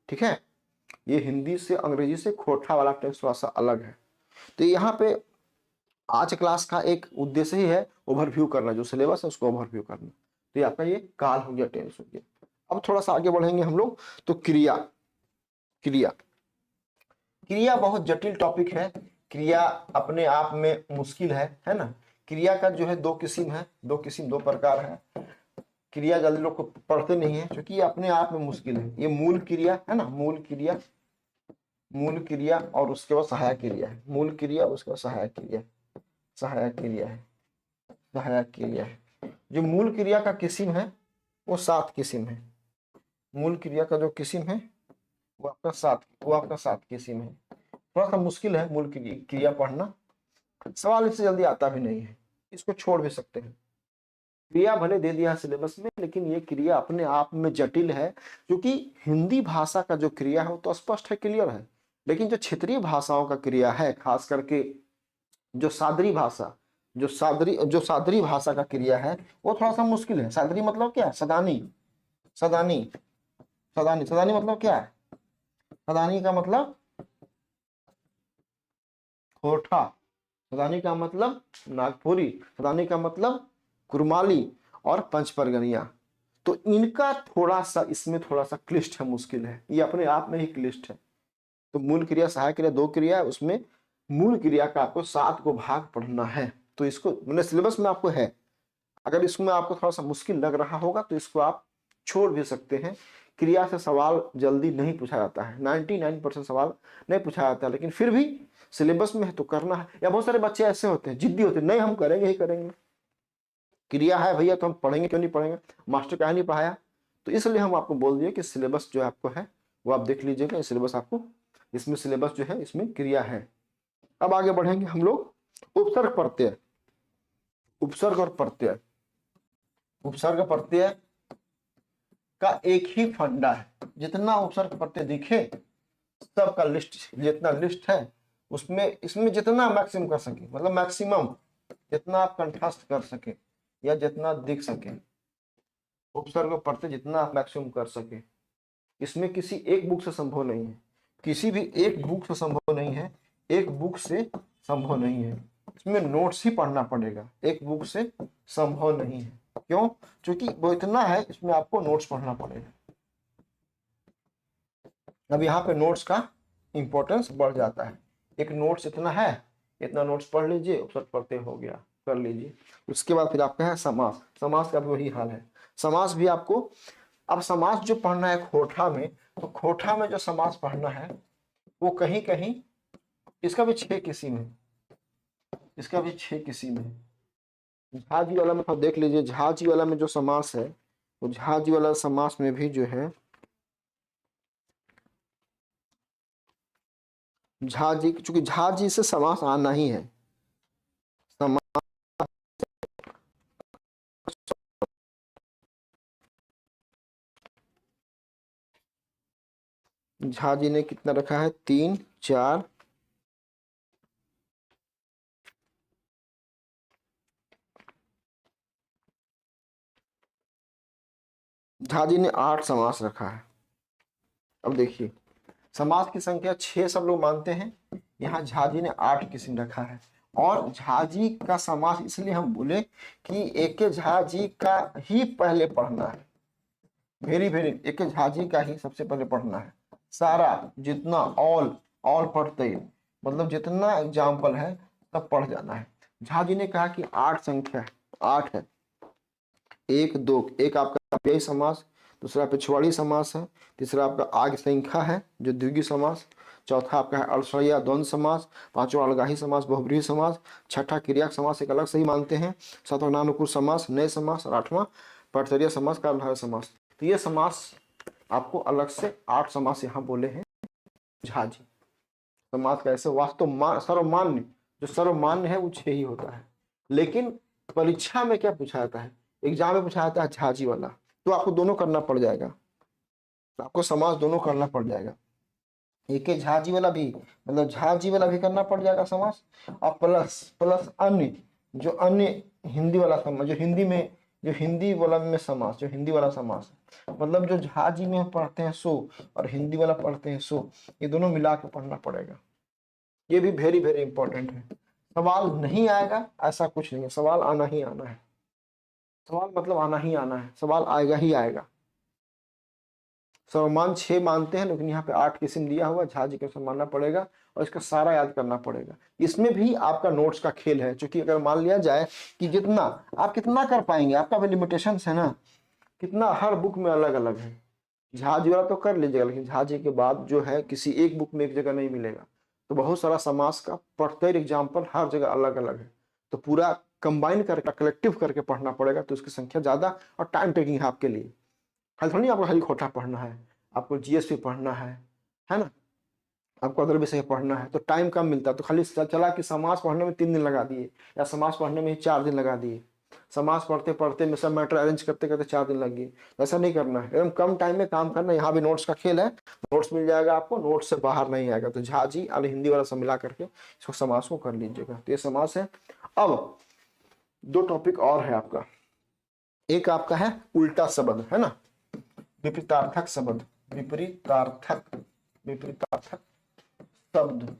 ठीक है। ये हिंदी से अंग्रेजी से खोटा वाला टेंस थोड़ा सा अलग है। तो यहाँ पे आज क्लास का एक उद्देश्य ही है ओवरव्यू करना, जो सिलेबस है उसको ओवरव्यू करना। तो ये आपका ये काल हो गया, टेंस हो गया। अब थोड़ा सा आगे बढ़ेंगे हम लोग, तो क्रिया क्रिया क्रिया बहुत जटिल टॉपिक है। क्रिया अपने आप में मुश्किल है ना। क्रिया का जो है दो किस्म, दो प्रकार है। क्रिया जल्दी लोग को पढ़ते नहीं है, क्योंकि ये अपने आप में मुश्किल है। ये मूल क्रिया है ना, मूल क्रिया और उसके बाद सहायक क्रिया है। मूल क्रिया उसके बाद सहायक क्रिया है। सहायक क्रिया है। जो मूल क्रिया का किस्म है वो 7 किस्म है। मूल क्रिया का जो किस्म है वो आपका 7 किस्म है। थोड़ा सा मुश्किल है मूल क्रिया पढ़ना, सवाल इससे जल्दी आता भी नहीं है, इसको छोड़ भी सकते हैं। क्रिया भले दे दिया सिलेबस में, लेकिन ये क्रिया अपने आप में जटिल है, क्योंकि हिंदी भाषा का जो क्रिया है वो तो स्पष्ट है, क्लियर है। लेकिन जो क्षेत्रीय भाषाओं का क्रिया है, खास करके जो सादरी भाषा का क्रिया है, वो थोड़ा सा मुश्किल है। सादरी मतलब क्या है? सदानी सदानी मतलब क्या है? सदानी का मतलब खोटा, सदानी का मतलब नागपुरी, सदानी का मतलब कुरमाली और पंचपरगनिया। तो इनका थोड़ा सा इसमें थोड़ा सा क्लिष्ट है, मुश्किल है, ये अपने आप में ही क्लिष्ट है। तो मूल क्रिया सहायक क्रिया 2 क्रिया है, उसमें मूल क्रिया का आपको 7 को भाग पढ़ना है। तो इसको मैंने सिलेबस में आपको है, अगर इसमें आपको थोड़ा सा मुश्किल लग रहा होगा तो इसको आप छोड़ भी सकते हैं। क्रिया से सवाल जल्दी नहीं पूछा जाता है, 99% सवाल नहीं पूछा जाता है, लेकिन फिर भी सिलेबस में है तो करना है। या बहुत सारे बच्चे ऐसे होते हैं, जिद्दी होते हैं, नहीं हम करेंगे ही करेंगे, क्रिया है भैया तो हम पढ़ेंगे, क्यों नहीं पढ़ेंगे, मास्टर क्या नहीं पढ़ाया। तो इसलिए हम आपको बोल दिए कि सिलेबस जो आपको है वो आप देख लीजिएगा, सिलेबस आपको, इसमें सिलेबस जो है इसमें क्रिया है। अब आगे बढ़ेंगे हम लोग, उपसर्ग प्रत्यय। उपसर्ग और प्रत्यय, उपसर्ग प्रत्यय का एक ही फंडा है। जितना उपसर्ग प्रत्यय दिखे सबका लिस्ट, जितना लिस्ट है उसमें, इसमें जितना मैक्सिमम कर सके, मतलब मैक्सिमम जितना आप कंठस्थ कर सके या जितना दिख सके, उपसर्ग प्रत्यय जितना आप मैक्सिमम कर सके। इसमें किसी एक बुक से संभव नहीं है, किसी भी एक बुक से संभव नहीं है, एक बुक से संभव नहीं है। इसमें नोट्स ही पढ़ना पड़ेगा, एक बुक से संभव नहीं है। क्यों? क्योंकि वो इतना है, इसमें आपको नोट्स पढ़ना पड़ेगा। अब यहाँ पे नोट्स का इंपॉर्टेंस बढ़ जाता है। एक नोट्स इतना है, इतना नोट्स पढ़ लीजिए, उपसर्ग प्रत्यय हो गया, कर लीजिए। उसके बाद फिर आपका है समास। समास का भी वही हाल है, समास भी आपको, अब समास जो पढ़ना है खोटा में, तो खोटा में जो समास पढ़ना है वो कहीं कहीं, इसका भी 6 किस्म है, इसका भी 6 किस्म है। झा जी वाला में आप देख लीजिए, झा जी वाला में जो समास है, वो झा जी वाला समास में भी जो है, झा जी, चूंकि झा जी से समास आना ही है, समास झा जी ने कितना रखा है, 3 4, झा जी ने 8 समास रखा है। अब देखिए समास की संख्या 6 सब लोग मानते हैं, यहाँ झा जी ने 8 किस्म रखा है। और झा जी का समास इसलिए हम बोले कि एक झा जी का ही पहले पढ़ना है, वेरी वेरी, एक झा जी का ही सबसे पहले पढ़ना है। सारा जितना ऑल पढ़ते ही, मतलब जितना एग्जाम्पल है सब पढ़ जाना है। झा जी ने कहा कि 8 संख्या है, 8 है। एक दो, एक आपका अव्ययी समास, दूसरा पिछवाड़ी समास है, तीसरा आपका आग संख्या है जो द्विगुणी समास, चौथा आपका है अलसरिया द्वंद्व समास, पांचवा अलगाही समास बहुब्रीहि समास, छठा क्रियाक समास एक अलग से ही मानते हैं, सातवां नानुकूल समास नए समास, और आठवां परतरीय समास कर्मधारय समास। तो ये समास आपको अलग से 8 समास यहाँ बोले हैं झा जी। समास का ऐसे वास्तव सर्वमान्य, जो सर्वमान्य है वो 6 ही होता है, लेकिन परीक्षा में क्या पूछा जाता है, एग्जाम में पूछा जाता है झा जी वाला, तो आपको दोनों करना पड़ जाएगा, तो आपको समास दोनों करना पड़ जाएगा। एक झा जी वाला भी, मतलब झा जी वाला भी करना पड़ जाएगा समास, और प्लस प्लस अन्य, जो अन्य हिंदी वाला समास, जो हिंदी में, जो हिंदी वाला में समास, जो हिंदी वाला समास मतलब जो झा जी में पढ़ते हैं सो और हिंदी वाला पढ़ते हैं सो, ये दोनों मिला के पढ़ना पड़ेगा। ये भी वेरी वेरी इंपॉर्टेंट है। सवाल नहीं आएगा ऐसा कुछ नहीं है, सवाल आना ही आना है, सवाल मतलब आना ही आना है, सवाल आएगा ही आएगा। सर्वमान 6 मानते हैं, लेकिन यहाँ पे 8 किस्म दिया हुआ, झा जी को मानना पड़ेगा और इसका सारा याद करना पड़ेगा। इसमें भी आपका नोट्स का खेल है, क्योंकि अगर मान लिया जाए कि जितना आप कितना कर पाएंगे, आपका भी लिमिटेशन है ना, कितना हर बुक में अलग अलग है। झा जी वाला तो कर लीजिएगा, लेकिन झा जी के बाद जो है किसी एक बुक में एक जगह नहीं मिलेगा, तो बहुत सारा समास का प्रत्येक एग्जाम्पल हर जगह अलग अलग है, तो पूरा कंबाइन करके कलेक्टिव करके पढ़ना पड़ेगा, तो उसकी संख्या ज्यादा और टाइम टेकिंग है आपके लिए। खाली थोड़ी आपको खाली खोटा पढ़ना है, आपको जीएस भी पढ़ना है ना, आपको अदर विषय पढ़ना है, तो टाइम कम मिलता है, तो खाली चला कि समास पढ़ने में 3 दिन लगा दिए, या समास पढ़ने में 4 दिन लगा दिए, समास पढ़ते पढ़ते में सब मैटर अरेंज करते करते 4 दिन लग गए, ऐसा नहीं करना है, एकदम कम टाइम में काम करना है। यहाँ भी नोट्स का खेल है, नोट्स मिल जाएगा आपको, नोट्स से बाहर नहीं आएगा, तो झा जी और हिंदी वाला सब मिला करके इसको समास को कर लीजिएगा। तो ये समास है। अब 2 टॉपिक और है आपका, एक आपका है उल्टा शब्द, है ना, विपरीतार्थक शब्द, विपरीतार्थक शब्द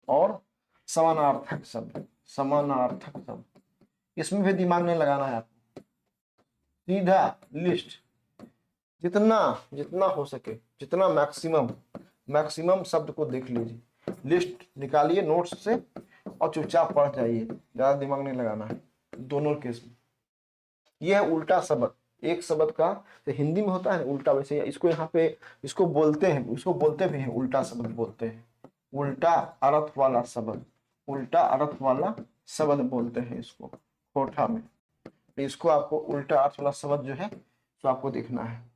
और समानार्थक शब्द, समानार्थक शब्द। इसमें भी दिमाग नहीं लगाना है आपको, सीधा लिस्ट, जितना जितना हो सके, जितना मैक्सिमम शब्द को देख लीजिए, लिस्ट निकालिए नोट्स से और चुपचाप पढ़ जाइए, ज्यादा दिमाग नहीं लगाना है दोनों केस में। यह है उल्टा शब्द, एक शब्द का तो हिंदी में होता है उल्टा, वैसे इसको यहाँ पे इसको बोलते हैं, इसको बोलते भी हैं उल्टा शब्द बोलते हैं, उल्टा अर्थ वाला शब्द, उल्टा अर्थ वाला शब्द बोलते हैं इसको कोठा में। तो इसको आपको उल्टा अर्थ वाला शब्द जो है तो आपको देखना है।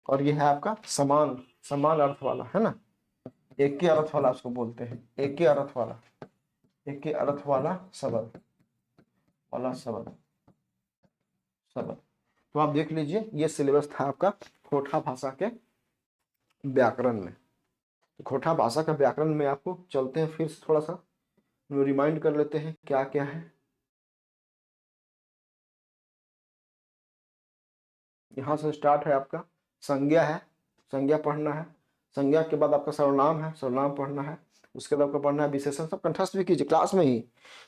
और ये है आपका समान समान अर्थ वाला, है ना, एक के अर्थ वाला उसको बोलते हैं, एक के अर्थ वाला, एक के अर्थ वाला शब्द शब्द। तो आप देख लीजिए ये सिलेबस था आपका खोटा भाषा के व्याकरण में। तो खोटा भाषा का व्याकरण में आपको चलते हैं, फिर थोड़ा सा रिमाइंड कर लेते हैं क्या क्या है। यहाँ से स्टार्ट है आपका संज्ञा है, संज्ञा पढ़ना है, संज्ञा के बाद आपका सर्वनाम है, सर्वनाम पढ़ना है, उसके बाद आपको पढ़ना है विशेषण। सब कंठस्थ भी कीजिए क्लास में ही,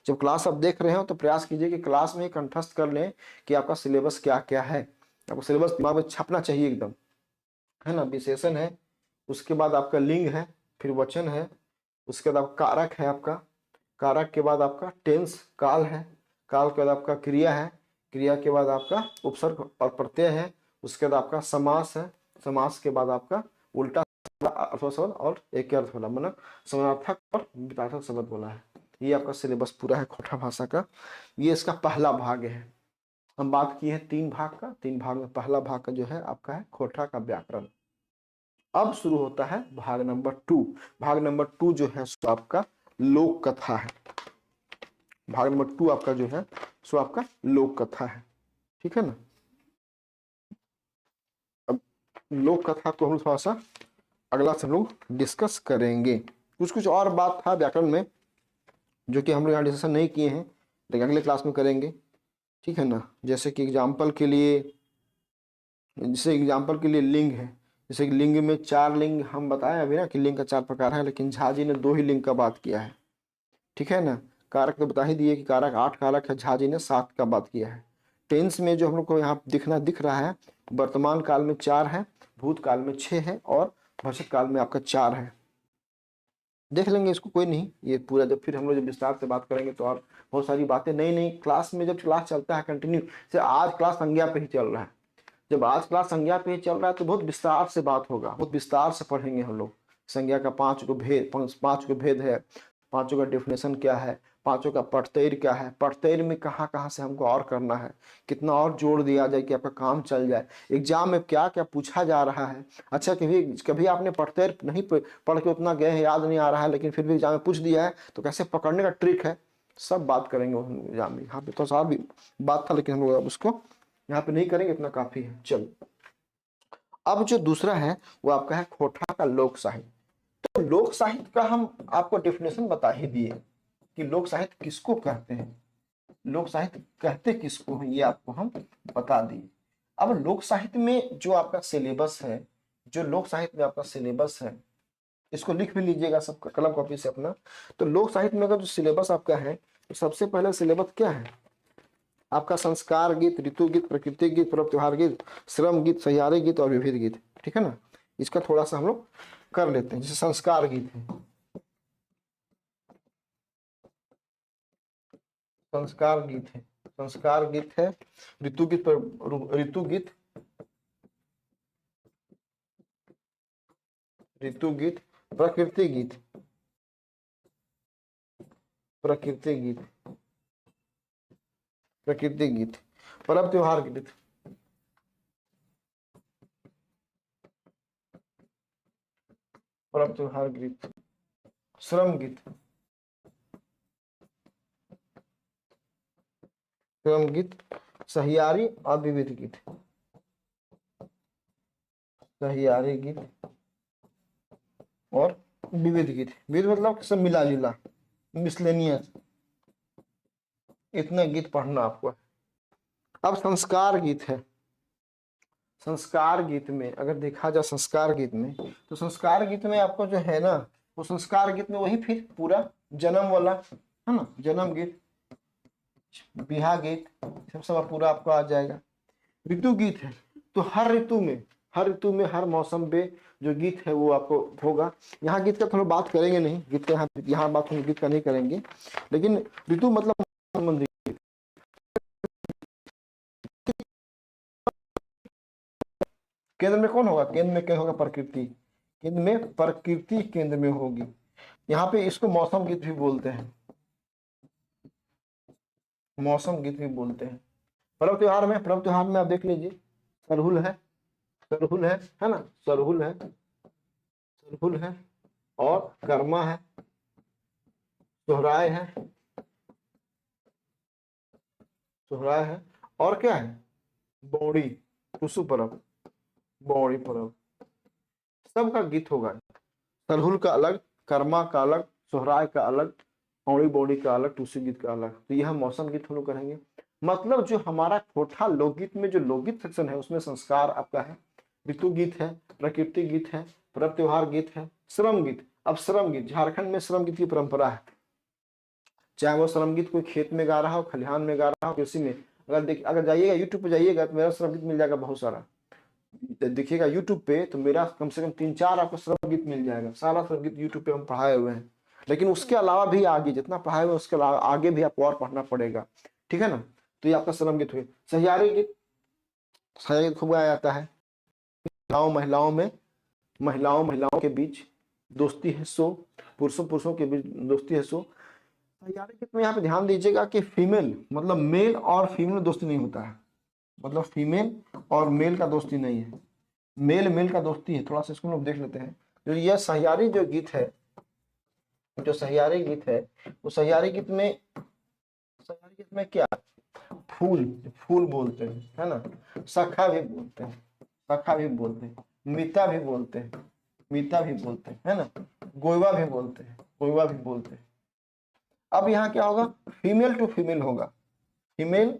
जब क्लास आप देख रहे हो तो प्रयास कीजिए कि क्लास में ही कंठस्थ कर लें कि आपका सिलेबस क्या क्या है, आपको सिलेबस दिमाग में छपना चाहिए एकदम, है ना। विशेषण है, उसके बाद आपका लिंग है, फिर वचन है, उसके बाद कारक है आपका, कारक के बाद आपका टेंस काल है, काल के बाद आपका क्रिया है, क्रिया के बाद आपका उपसर्ग और प्रत्यय है, उसके बाद आपका समास है, समास के बाद आपका उल्टा शब्द और एक अर्थ वाला, मतलब समानार्थक और विपरीतार्थक शब्द बोला है। ये आपका सिलेबस पूरा है खोटा भाषा का। ये इसका पहला भाग है। हम बात किए हैं 3 भाग का, 3 भाग में पहला भाग का जो है आपका है खोटा का व्याकरण। अब शुरू होता है भाग नंबर 2। भाग नंबर 2 जो है सो आपका लोक कथा है। भाग नंबर 2 आपका जो है सो आपका लोक कथा है, ठीक है ना। अब लोक कथा को हम थोड़ा सा अगला से हम लोग डिस्कस करेंगे। कुछ कुछ और बात था व्याकरण में जो कि हम लोग यहाँ डिस्कशन नहीं किए हैं, लेकिन अगले क्लास में करेंगे, ठीक है ना। जैसे कि एग्जाम्पल के लिए लिंग है। जैसे कि लिंग में 4 लिंग हम बताए अभी ना कि लिंग का 4 प्रकार है, लेकिन झा जी ने 2 ही लिंग का बात किया है, ठीक है ना। कारक तो बता ही दिए कि कारक 8 कारक है, झा जी ने 7 का बात किया है। टेंस में जो हम लोग को यहाँ दिख रहा है, वर्तमान काल में 4 है, भूतकाल में 6 है और भविष्य काल में आपका 4 है। देख लेंगे इसको, कोई नहीं, ये पूरा जब फिर हम लोग जब विस्तार से बात करेंगे तो और बहुत सारी बातें नई नई क्लास में, जब क्लास चलता है कंटिन्यू से, आज क्लास संज्ञा पे ही चल रहा है, जब आज क्लास संज्ञा पे ही चल रहा है तो बहुत विस्तार से बात होगा, बहुत विस्तार से पढ़ेंगे हम लोग। संज्ञा का 5 गो भेद है, 5 का डेफिनेशन क्या है, 5 का पठतैर क्या है, पठतैर में कहाँ कहाँ से हमको और करना है, कितना और जोड़ दिया जाए कि आपका काम चल जाए, एग्जाम में क्या क्या पूछा जा रहा है। अच्छा, कभी कभी आपने पठतैर नहीं पढ़ के उतना गए हैं, याद नहीं आ रहा है, लेकिन फिर भी एग्जाम में पूछ दिया है तो कैसे पकड़ने का ट्रिक है, सब बात करेंगे एग्जाम में। यहाँ पे तो सारा भी बात था, लेकिन हम लोग अब उसको यहाँ पे नहीं करेंगे, इतना काफी है। चलो, अब जो दूसरा है वो आपका है खोटा का लोक साहित्य। तो लोक साहित्य का हम आपको डेफिनेशन बता ही दिए कि लोक साहित्य किसको कहते हैं, लोक साहित्य कहते किसको हैं, ये आपको हम बता दिए। अब लोक साहित्य में जो आपका सिलेबस है, जो लोक साहित्य में आपका सिलेबस है, इसको लिख भी लीजिएगा सब कलम कॉपी से अपना। तो लोक साहित्य में अगर जो सिलेबस आपका है, तो सबसे पहले सिलेबस क्या है आपका, संस्कार गीत, ऋतु गीत, प्रकृति गीत, पर्व त्योहार गीत, श्रम गीत, सहियारे गीत और विविध गीत, ठीक है ना। इसका थोड़ा सा हम लोग कर लेते हैं। जैसे संस्कार गीत है, संस्कार गीत है, संस्कार गीत है, ऋतु गीत, ऋतु गीत, ऋतु गीत, प्रकृति गीत, प्रकृति गीत, प्रकृति गीत, पर्व त्योहार गीत, पर्व त्योहार गीत, श्रम गीत, श्रम गीत, सहियारी और विविध गीत, सहियारी गीत और विविध गीत। विविध मतलब सब मिला जुला, मिसलेनियस, इतने गीत पढ़ना आपको। अब संस्कार गीत है, संस्कार गीत में अगर देखा जाए, संस्कार गीत में, तो संस्कार गीत में आपको जो है ना, वो संस्कार गीत में वही फिर पूरा जन्म वाला है ना, जन्म गीत, बिहार गीत, सब सब पूरा आपको आ जाएगा। ऋतु गीत है, तो हर ऋतु में, हर ऋतु में, हर मौसम पे जो गीत है वो आपको होगा। यहाँ गीत का थोड़ा बात करेंगे नहीं, गीत का यहाँ बात हम गीत का नहीं करेंगे, लेकिन ऋतु मतलब संबंधी। केंद्र में कौन होगा, केंद्र में क्या होगा, प्रकृति, केंद्र में प्रकृति केंद्र में होगी। यहाँ पे इसको मौसम गीत भी बोलते हैं, मौसम गीत भी बोलते हैं। पर्व त्योहार में, पर्व त्योहार में आप देख लीजिए, सरहुल है, सरहुल है ना, सरहुल है, सरहुल है और कर्मा है, सोहराय है, सोहराय है और क्या है, बौड़ी, टुसु पर्व, बौड़ी पर्व, सबका गीत होगा। सरहुल का अलग, कर्मा का अलग, सोहराय का अलग, औड़ी बौड़ी का अलग, टूसी गीत का अलग। तो यह मौसम गीत हम लोग करेंगे। मतलब जो हमारा खोटा लोकगीत में जो लोकगीत सेक्शन है, उसमें संस्कार आपका है, ऋतु गीत है, प्रकृति गीत है, पर्व त्योहार गीत है, श्रम गीत। अब श्रम गीत, झारखंड में श्रम गीत की परंपरा है, चाहे वो श्रम गीत कोई खेत में गा रहा हो, खलिहान में गा रहा हो, कृषि में। अगर जाइएगा यूट्यूब पे जाइएगा तो मेरा श्रम गीत मिल जाएगा बहुत सारा, देखिएगा यूट्यूब पे तो मेरा कम से कम 3-4 आपको श्रम गीत मिल जाएगा। सारा श्रम गीत यूट्यूब पे हम पढ़ाए हुए हैं, लेकिन उसके अलावा भी आगे जितना पढ़ाए हुए उसके अलावा आगे भी आपको और पढ़ना पड़ेगा, ठीक है ना। तो ये आपका श्रम गीत हुए। सहियारी गीत, सहियारी गीत खूब गाया जाता है, महिलाओं में, महिलाओं के बीच दोस्ती है सो, पुरुषों के बीच दोस्ती है सो। सहियारी गीत में यहाँ पे ध्यान दीजिएगा कि फीमेल मतलब मेल और फीमेल दोस्ती नहीं होता है, मतलब फीमेल और मेल का दोस्ती नहीं है, मेल मेल का दोस्ती है। थोड़ा सा इसको लोग देख लेते हैं। जो यह सहियारी जो गीत है, जो सहियारी गीत है, वो सहियारी गीत में क्या, फूल, फूल बोलते हैं, है ना, सखा भी बोलते हैं, सखा भी बोलते हैं, मिता भी बोलते हैं, मीता भी बोलते हैं, है ना, गोइवा भी बोलते हैं, गोइवा भी बोलते हैं। अब यहाँ क्या होगा, फीमेल टू फीमेल होगा, फीमेल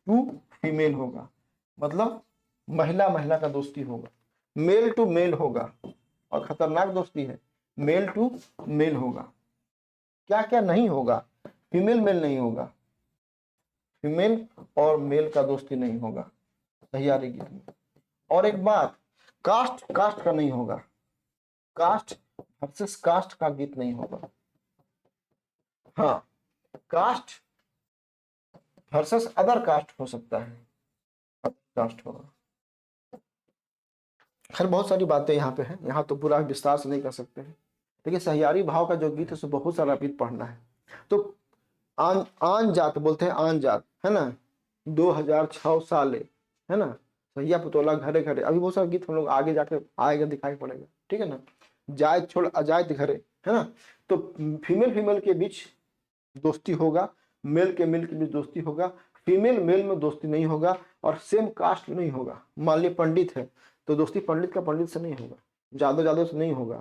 टू फीमेल होगा, मतलब महिला महिला का दोस्ती होगा। मेल टू मेल होगा, और खतरनाक दोस्ती है, मेल टू मेल होगा। क्या क्या नहीं होगा, फीमेल मेल नहीं होगा, फीमेल और मेल का दोस्ती नहीं होगा सहियारी गीत में। और एक बात, कास्ट कास्ट का नहीं होगा, कास्ट वर्सेस कास्ट का गीत नहीं होगा। हाँ, कास्ट वर्सेस अदर कास्ट हो सकता है, कास्ट होगा। खैर बहुत सारी बातें यहाँ पे हैं, यहाँ तो पूरा विस्तार से नहीं कर सकते हैं। देखिए सहियारी भाव का जो गीत है उसमें बहुत सारा गीत पढ़ना है। तो आन आन जात बोलते हैं, आन जात, है ना, 2006 साले, है ना, सैया पुतौला घरे घरे, अभी बहुत सारा गीत हम लोग आगे जाके आएगा, दिखाई पड़ेगा, ठीक है ना। जायज छोड़ अजायज घरे, है ना। तो फीमेल फीमेल के बीच दोस्ती होगा, मेल के मेल के बीच दोस्ती होगा, फीमेल मेल में दोस्ती नहीं होगा, और सेम कास्ट नहीं होगा। मान लीजिए पंडित है तो दोस्ती पंडित का पंडित से नहीं होगा, जादव जादव से नहीं होगा,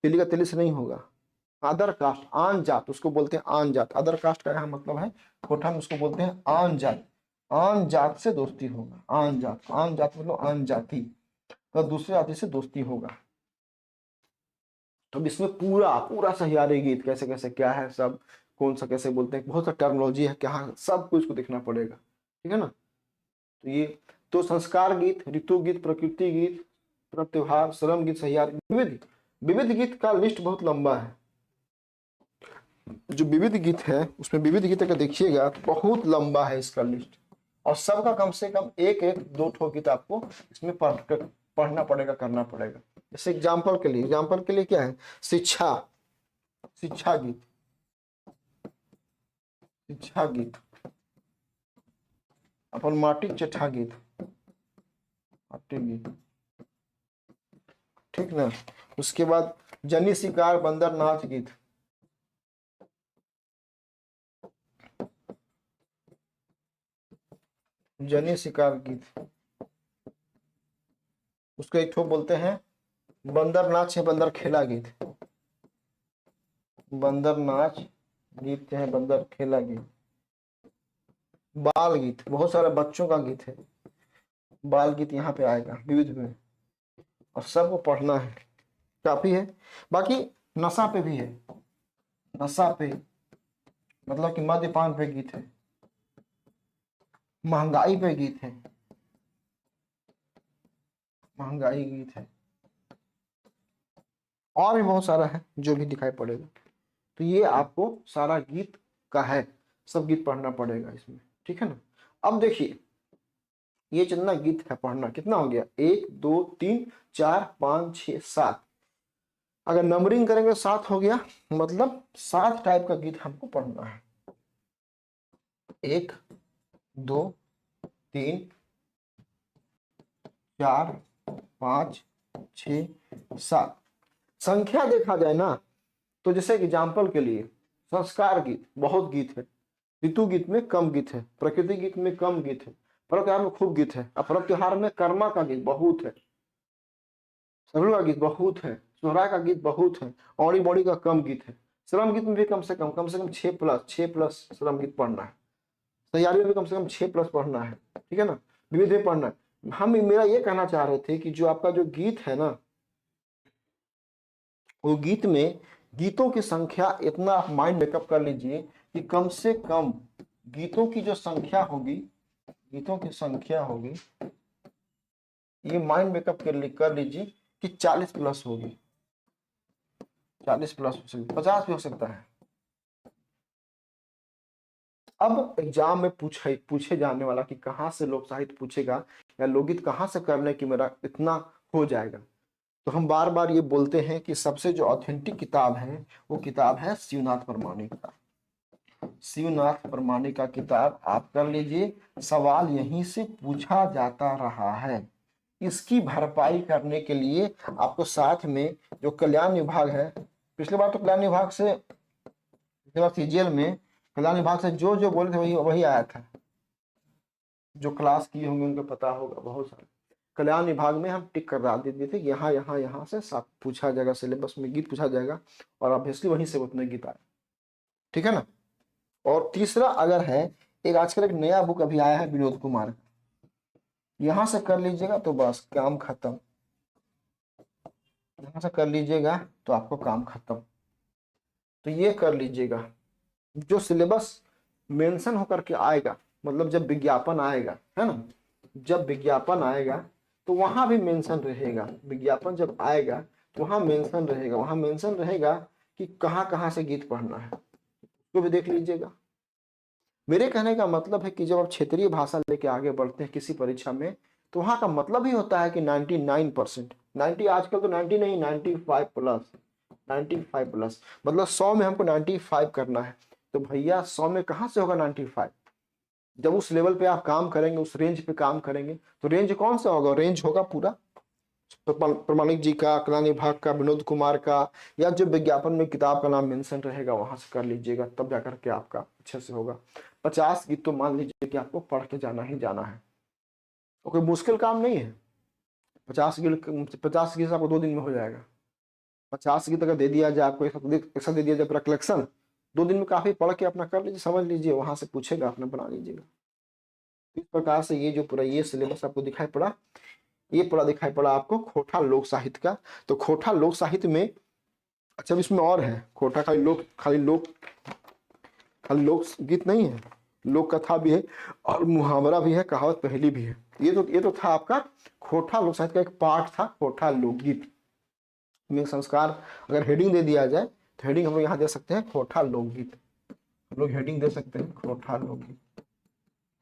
तिली का तिली से नहीं होगा। अदर कास्ट, आन जात उसको बोलते हैं, आन जात, अदर कास्ट का यहाँ मतलब है कोठा में उसको बोलते हैं आन जात। आन जात से दोस्ती होगा, आन जात, आन जात मतलब आन जाति, तो दूसरे जाति से दोस्ती होगा। तो इसमें पूरा पूरा सहियारी गीत कैसे कैसे क्या है, सब कौन सा कैसे बोलते हैं, बहुत सा टर्मिनोलॉजी है क्या, सब कुछ को देखना पड़ेगा, ठीक है ना। तो ये तो संस्कार गीत, ऋतु गीत, प्रकृति गीत, पर्व त्योहार, श्रम गीत, सहियारी, विविध विविध गीत का लिस्ट बहुत लंबा है। जो विविध गीत है उसमें विविध गीत अगर देखिएगा तो बहुत लंबा है इसका लिस्ट, और सबका कम से कम एक एक दो ठो गीत आपको इसमें पढ़ना पड़ेगा, करना पड़ेगा। जैसे एग्जाम्पल के लिए क्या है, शिक्षा, शिक्षा गीत, शिक्षा गीत, अपन माटी चटा गीत, माटी गीत, ठीक ना। उसके बाद जनी शिकार बंदर नाच गीत, जनी शिकार गीत, उसको एक ठो बोलते हैं बंदर नाच है बंदर खेला गीत, बंदर नाच गीत है बंदर खेला गीत। बाल गीत, बहुत सारे बच्चों का गीत है, बाल गीत यहाँ पे आएगा विविध में, और सबको पढ़ना है, काफी है। बाकी नशा पे भी है, नशा पे मतलब कि मद्यपान पे गीत है, महंगाई पे गीत है, महंगाई गीत है, और भी बहुत सारा है जो भी दिखाई पड़ेगा। तो ये आपको सारा गीत का है, सब गीत पढ़ना पड़ेगा इसमें, ठीक है ना। अब देखिए ये जितना गीत है पढ़ना, कितना हो गया, 1 2 3 4 5 6 7, अगर नंबरिंग करेंगे 7 हो गया, मतलब 7 टाइप का गीत हमको पढ़ना है। 1 2 3 4 5 6 7, संख्या देखा जाए ना तो जैसे एग्जाम्पल के लिए संस्कार गीत बहुत गीत है, ऋतु गीत में कम गीत है, प्रकृति गीत में कम गीत है, पर्व त्योहार में खूब गीत है, और पर्व त्योहार में कर्मा का गीत बहुत है, सरल का गीत बहुत है, सोहराय का गीत बहुत है, औड़ी बौड़ी का कम गीत है। श्रम गीत में भी कम से कम 6+ श्रम गीत पढ़ना है, तैयारी में भी कम से कम 6+ पढ़ना है, ठीक है ना, विविध में पढ़ना है। हम मेरा ये कहना चाह रहे थे कि जो आपका जो गीत है ना, वो गीत में गीतों की संख्या इतना आप माइंड मेकअप कर लीजिए कि कम से कम गीतों की जो संख्या होगी, गीतों की संख्या होगी, ये माइंड मेकअप कर लीजिए कि 40+ होगी, 40+ हो सकती, 50 भी हो सकता है। अब एग्जाम में पूछे जाने वाला कि कहाँ से लोक साहित्य पूछेगा या लोकगीत कहाँ से करने की मेरा इतना हो जाएगा, तो हम बार बार ये बोलते हैं कि सबसे जो ऑथेंटिक किताब है वो किताब है शिवनाथ परमाणिक का, शिवनाथ परमाणिक का किताब आप कर लीजिए। सवाल यहीं से पूछा जाता रहा है, इसकी भरपाई करने के लिए आपको साथ में जो कल्याण विभाग है, पिछले बार तो कल्याण विभाग से, पिछले बार सीजीएल में कल्याण विभाग से जो बोले थे वही आया था, जो क्लास किए होंगे उनको पता होगा बहुत सारे। कल्याण विभाग में हम टिक करा देते थे, यहाँ यहाँ यहाँ से सब पूछा जाएगा, सिलेबस में गीत पूछा जाएगा और ऑब्वियसली वहीं से उतने गीत आए, ठीक है ना। और तीसरा अगर है, एक आजकल एक नया बुक अभी आया है विनोद कुमार, यहां से कर लीजिएगा तो बस काम खत्म, यहां से कर लीजिएगा तो आपको काम खत्म। तो ये कर लीजिएगा, जो सिलेबस मेंशन होकर के आएगा, मतलब जब विज्ञापन आएगा, है ना, जब विज्ञापन आएगा तो वहां भी मेंशन रहेगा, विज्ञापन जब आएगा तो वहां मेंशन रहेगा, वहां मेंशन रहेगा कि कहाँ कहाँ से गीत पढ़ना है, तो भी देख लीजिएगा। मेरे कहने का मतलब है कि जब आप क्षेत्रीय भाषा लेके आगे बढ़ते हैं किसी परीक्षा में, तो वहां का मतलब ही होता है कि 99%, 90 आजकल तो 90 नहीं, 95 प्लस, 95 प्लस, मतलब 100 में हमको 95 करना है। तो भैया 100 में कहाँ से होगा 95? जब उस लेवल पे आप काम करेंगे, उस रेंज पे काम करेंगे, तो रेंज कौन सा होगा? रेंज होगा पूरा प्रमाणिक जी का, कल्याण विभाग का, विनोद कुमार का, या जो विज्ञापन में किताब का नाम मेंशन रहेगा वहां से कर लीजिएगा, तब जाकर के आपका अच्छे से होगा। 50 गीत तो मान लीजिए कि आपको पढ़ के जाना ही जाना है, तो कोई मुश्किल काम नहीं है। 50 गीत आपको 2 दिन में हो जाएगा। 50 गीत अगर दे दिया जाए आपको, एक साथ दे दिया जाए पूरा कलेक्शन, 2 दिन में काफी पढ़ के अपना कर लीजिए, समझ लीजिए, वहां से पूछेगा अपना बना लीजिएगा। इस प्रकार से ये जो पूरा ये सिलेबस आपको दिखाई पड़ा, ये पूरा दिखाई पड़ा आपको खोटा लोक साहित्य का। तो खोटा लोक साहित्य में, अच्छा इसमें और है, खोटा खाली लोक गीत नहीं है, लोक कथा भी है और मुहावरा भी है, कहावत पहेली भी है। ये तो था आपका खोटा लोक साहित्य का एक पार्ट था, खोटा लोकगीत में संस्कार। अगर हेडिंग दे दिया जाए तो हेडिंग हम लोग यहाँ दे सकते हैं खोटा लोकगीत, हम लोग हेडिंग दे सकते हैं खोटा लोकगीत,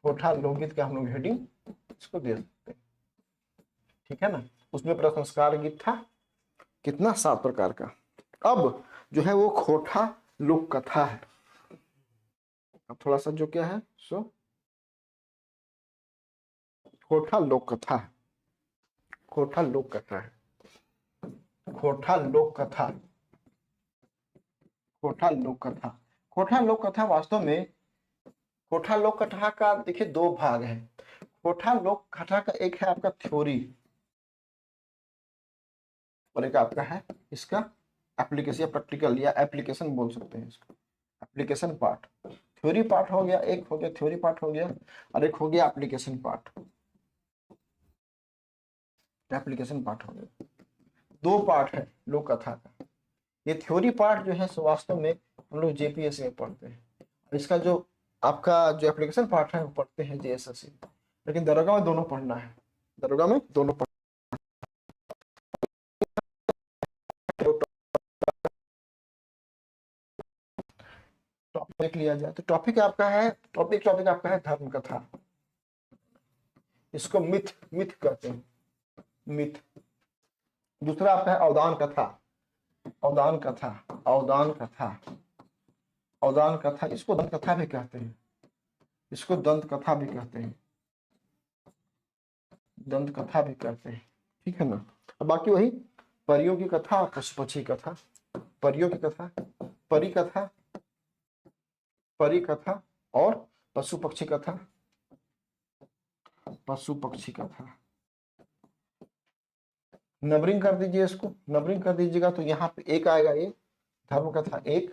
खोटा लोकगीत का हम लोग हेडिंग इसको दे सकते हैं, ठीक है ना। उसमें प्रसंस्कार गीत था, कितना 7 प्रकार का। अब जो है वो खोटा लोक कथा है। अब थोड़ा सा जो क्या है सो खोटा लोक कथा है, खोटा लोक कथा है, खोटा लोक कथा, खोटा लोक कथा। खोटा लोक कथा वास्तव में, खोटा लोक कथा का देखिए 2 भाग है। खोटा लोक कथा का एक है आपका थ्योरी और एक आपका है इसका एप्लीकेशन या प्रैक्टिकल या एप्लीकेशन बोल सकते हैं इसको, एप्लीकेशन पार्ट। थ्योरी पार्ट हो गया, एक हो गया थ्योरी पार्ट हो गया, और एक हो गया एप्लीकेशन पार्ट, एप्लीकेशन पार्ट हो गया। 2 पार्ट है लोक कथा का। ये थ्योरी पार्ट जो है सो वास्तव में हम लोग जेपीएससी में पढ़ते हैं, और इसका जो आपका जो एप्लीकेशन पार्ट है वो पढ़ते हैं जेएसएससी। लेकिन दरोगा में दोनों पढ़ना है, दरोगा में दोनों पढ़ना। टॉपिक देख लिया जाए तो टॉपिक आपका है, टॉपिक आपका है धर्म कथा, इसको मिथ मिथ कहते हैं, मिथ। दूसरा आपका है अवदान कथा, अवदान कथा, अवदान कथा, अवदान कथा, इसको दंत कथा भी कहते हैं, इसको दंत कथा भी कहते हैं, दंत कथा भी कहते हैं, ठीक है ना। अब बाकी वही परियों की कथा, पशु पक्षी कथा, परियों की कथा, परी कथा, परी कथा और पशु पक्षी कथा, पशु पक्षी कथा। नंबरिंग कर दीजिए इसको, नंबरिंग कर दीजिएगा तो यहाँ पे 1 आएगा, ये धर्म कथा 1,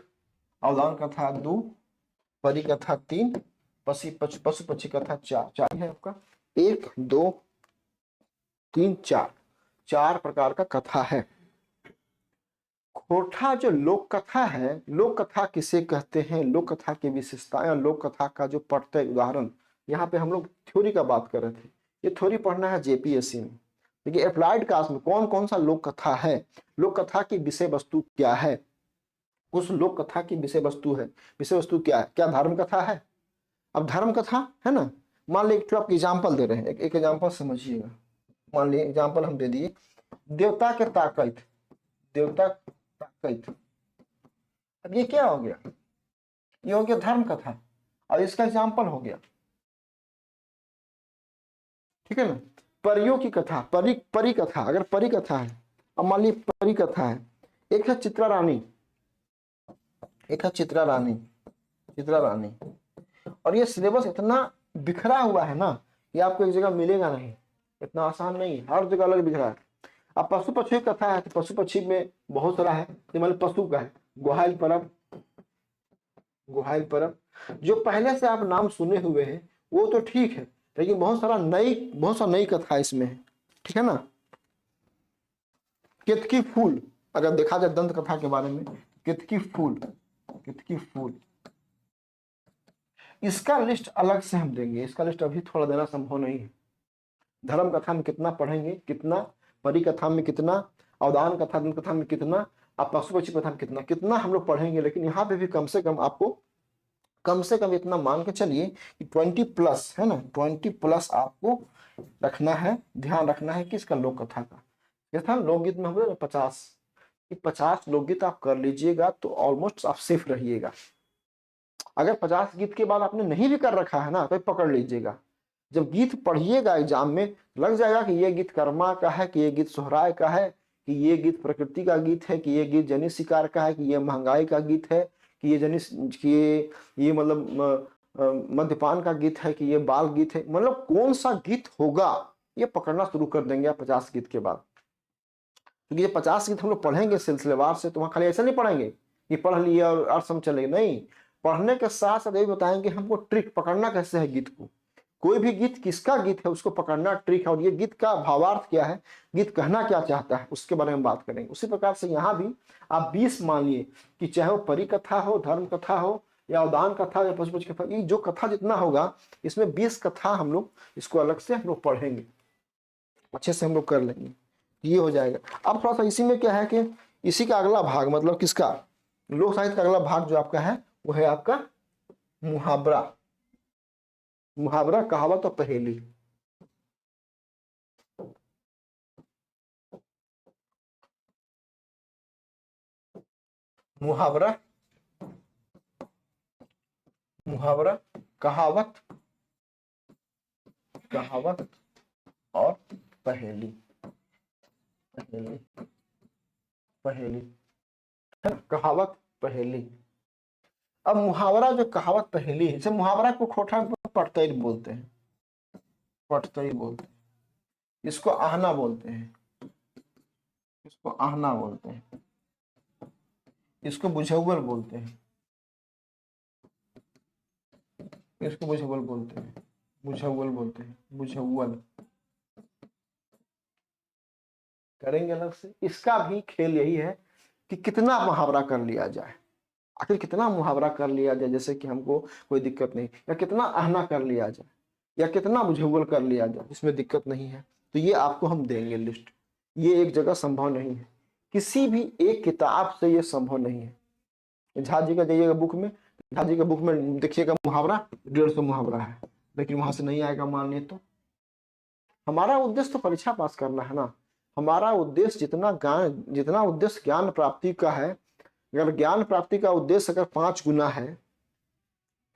अवदान कथा 2, परी कथा 3, पशु पक्षी कथा 4, 4 है आपका, 1 2 3 4, 4 प्रकार का कथा है। खोटा जो लोक कथा है, लोक कथा किसे कहते हैं, लोक कथा की विशेषताएं, लोक कथा का जो पढ़ते उदाहरण, यहाँ पे हम लोग थ्योरी का बात कर रहे थे, ये थ्योरी पढ़ना है जेपीएससी में। देखिए अप्लाइड क्लास में कौन कौन सा लोक कथा है, लोक कथा की विषय वस्तु क्या है, उस लोक कथा की विषय वस्तु है, विषय वस्तु क्या है, क्या धर्म कथा है। अब धर्म कथा है ना, मान लीजिए एक एग्जाम्पल दे रहे हैं, एक एग्जाम्पल समझिएगा। मान लीजिए एग्जाम्पल हम दे दिए, देवता के ताकत, देवता ताकत। अब ये क्या हो गया, ये हो गया धर्म कथा, और इसका एग्जाम्पल हो गया, ठीक है ना। परियों की कथा, परी कथा, अगर परी कथा है, अब मान लीजिए परी कथा है, एक है चित्रा रानी, एक है चित्रा रानी, चित्रा रानी। और ये सिलेबस इतना बिखरा हुआ है ना, ये आपको एक जगह मिलेगा नहीं, इतना आसान नहीं है, हर जगह अलग दिख रहा है। अब पशु पक्षी की कथा है तो पशु पक्षी में बहुत सारा है, ये मतलब पशु का है। गुहाइल परब, गुहाइल परब जो पहले से आप नाम सुने हुए हैं वो तो ठीक है, लेकिन बहुत सा नई कथा इसमें है, ठीक है ना। केतकी फूल, अगर देखा जाए दंत कथा के बारे में, केतकी फूल, केतकी फूल, इसका लिस्ट अलग से हम देंगे, इसका लिस्ट अभी थोड़ा देना संभव नहीं है। धर्म कथा में कितना पढ़ेंगे, कितना परी कथा में कितना, अवदान कथा दंत कथा में कितना, आप पशु पक्षी कथा में कितना कितना हम लोग पढ़ेंगे, लेकिन यहाँ पे भी कम से कम आपको कम से कम इतना मान के चलिए कि 20+ है ना, 20+ आपको रखना है, ध्यान रखना है कि इसका लोक कथा का। ये था लोकगीत में हम 50 लोकगीत आप कर लीजिएगा तो ऑलमोस्ट आप सेफ रहिएगा। अगर 50 गीत के बाद आपने नहीं भी कर रखा है ना तो पकड़ लीजिएगा, जब गीत पढ़िएगा एग्जाम में लग जाएगा कि ये गीत कर्मा का है, कि ये गीत सोहराय का है, कि ये गीत प्रकृति का गीत है, कि ये गीत जनी शिकार का है, कि ये महंगाई का गीत है, कि ये जनी कि ये मतलब मद्यपान का गीत है, कि ये बाल गीत है, मतलब कौन सा गीत होगा ये पकड़ना शुरू कर देंगे आप 50 गीत के बाद। क्योंकि ये 50 गीत हम लोग पढ़ेंगे सिलसिलेवार से, तो वहाँ खाली ऐसा नहीं पढ़ेंगे कि पढ़ लिए और अर्थ समझ चले, नहीं, पढ़ने के साथ साथ ये बताएंगे हमको ट्रिक पकड़ना कैसे है गीत को, कोई भी गीत किसका गीत है उसको पकड़ना ट्रिक है, और ये गीत का भावार्थ क्या है, गीत कहना क्या चाहता है, उसके बारे में बात करेंगे। उसी प्रकार से यहाँ भी आप 20 मानिए कि चाहे वो परी कथा हो, धर्म कथा हो, या अवदान कथा, या पशु पक्षी कथा, ये जो कथा जितना होगा इसमें 20 कथा हम लोग इसको अलग से हम लोग पढ़ेंगे, अच्छे से हम लोग कर लेंगे, ये हो जाएगा। अब थोड़ा सा इसी में क्या है कि इसी का अगला भाग, मतलब किसका, लोक साहित्य का अगला भाग जो आपका है वो है आपका मुहावरा, मुहावरा, कहावत और पहेली। मुहावरा, मुहावरा, कहावत, कहावत और पहेली, पहेली, पहेली है ना, कहावत पहेली। अब मुहावरा जो कहावत पहेली है, जैसे मुहावरा को खोटा पटतई बोलते हैं, पटतई बोलते हैं, इसको आहना बोलते हैं, इसको आहना बोलते हैं, इसको बुझौल बोलते हैं, इसको बुझौल बोलते हैं, बुझौल बोलते हैं, बुझौल करेंगे अलग से। इसका भी खेल यही है कि कितना मुहावरा कर लिया जाए, आखिर कितना मुहावरा कर लिया जाए जैसे कि हमको कोई दिक्कत नहीं, या कितना आहना कर लिया जाए, या कितना बुझौल कर लिया जाए जिसमें दिक्कत नहीं है, तो ये आपको हम देंगे लिस्ट। ये एक जगह संभव नहीं है, किसी भी एक किताब से ये संभव नहीं है। झा जी का जाइएगा बुक में, झा जी का बुक में देखिएगा मुहावरा 150 मुहावरा है, लेकिन वहां से नहीं आएगा मान लिए तो। हमारा उद्देश्य तो परीक्षा पास करना है ना, हमारा उद्देश्य जितना उद्देश्य ज्ञान प्राप्ति का है, अगर ज्ञान प्राप्ति का उद्देश्य अगर 5 गुना है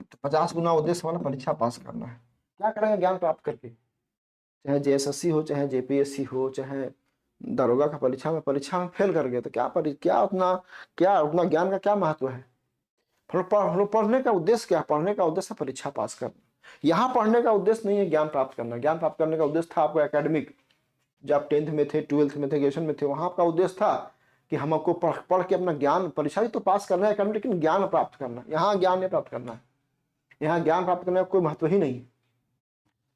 तो 50 गुना उद्देश्य हमारा परीक्षा पास करना है। क्या करेंगे ज्ञान प्राप्त करके, चाहे JSSC हो, चाहे JPSC हो, चाहे दरोगा का परीक्षा में फेल कर गए तो क्या उतना ज्ञान का क्या महत्व है। पढ़ने का उद्देश्य क्या, पढ़ने का उद्देश्य परीक्षा पास करना। यहाँ पढ़ने का उद्देश्य नहीं है ज्ञान प्राप्त करना, ज्ञान प्राप्त करने का उद्देश्य था आपको एकेडमिक, जब आप 10th में थे, 12th में थे, ग्रेजुएशन में थे, वहां आपका उद्देश्य था कि हम आपको पढ़ के अपना ज्ञान, परीक्षा तो पास करना है एकेडमिक, लेकिन ज्ञान प्राप्त करना। यहाँ ज्ञान नहीं प्राप्त करना है, यहाँ ज्ञान प्राप्त करने का कोई महत्व ही नहीं।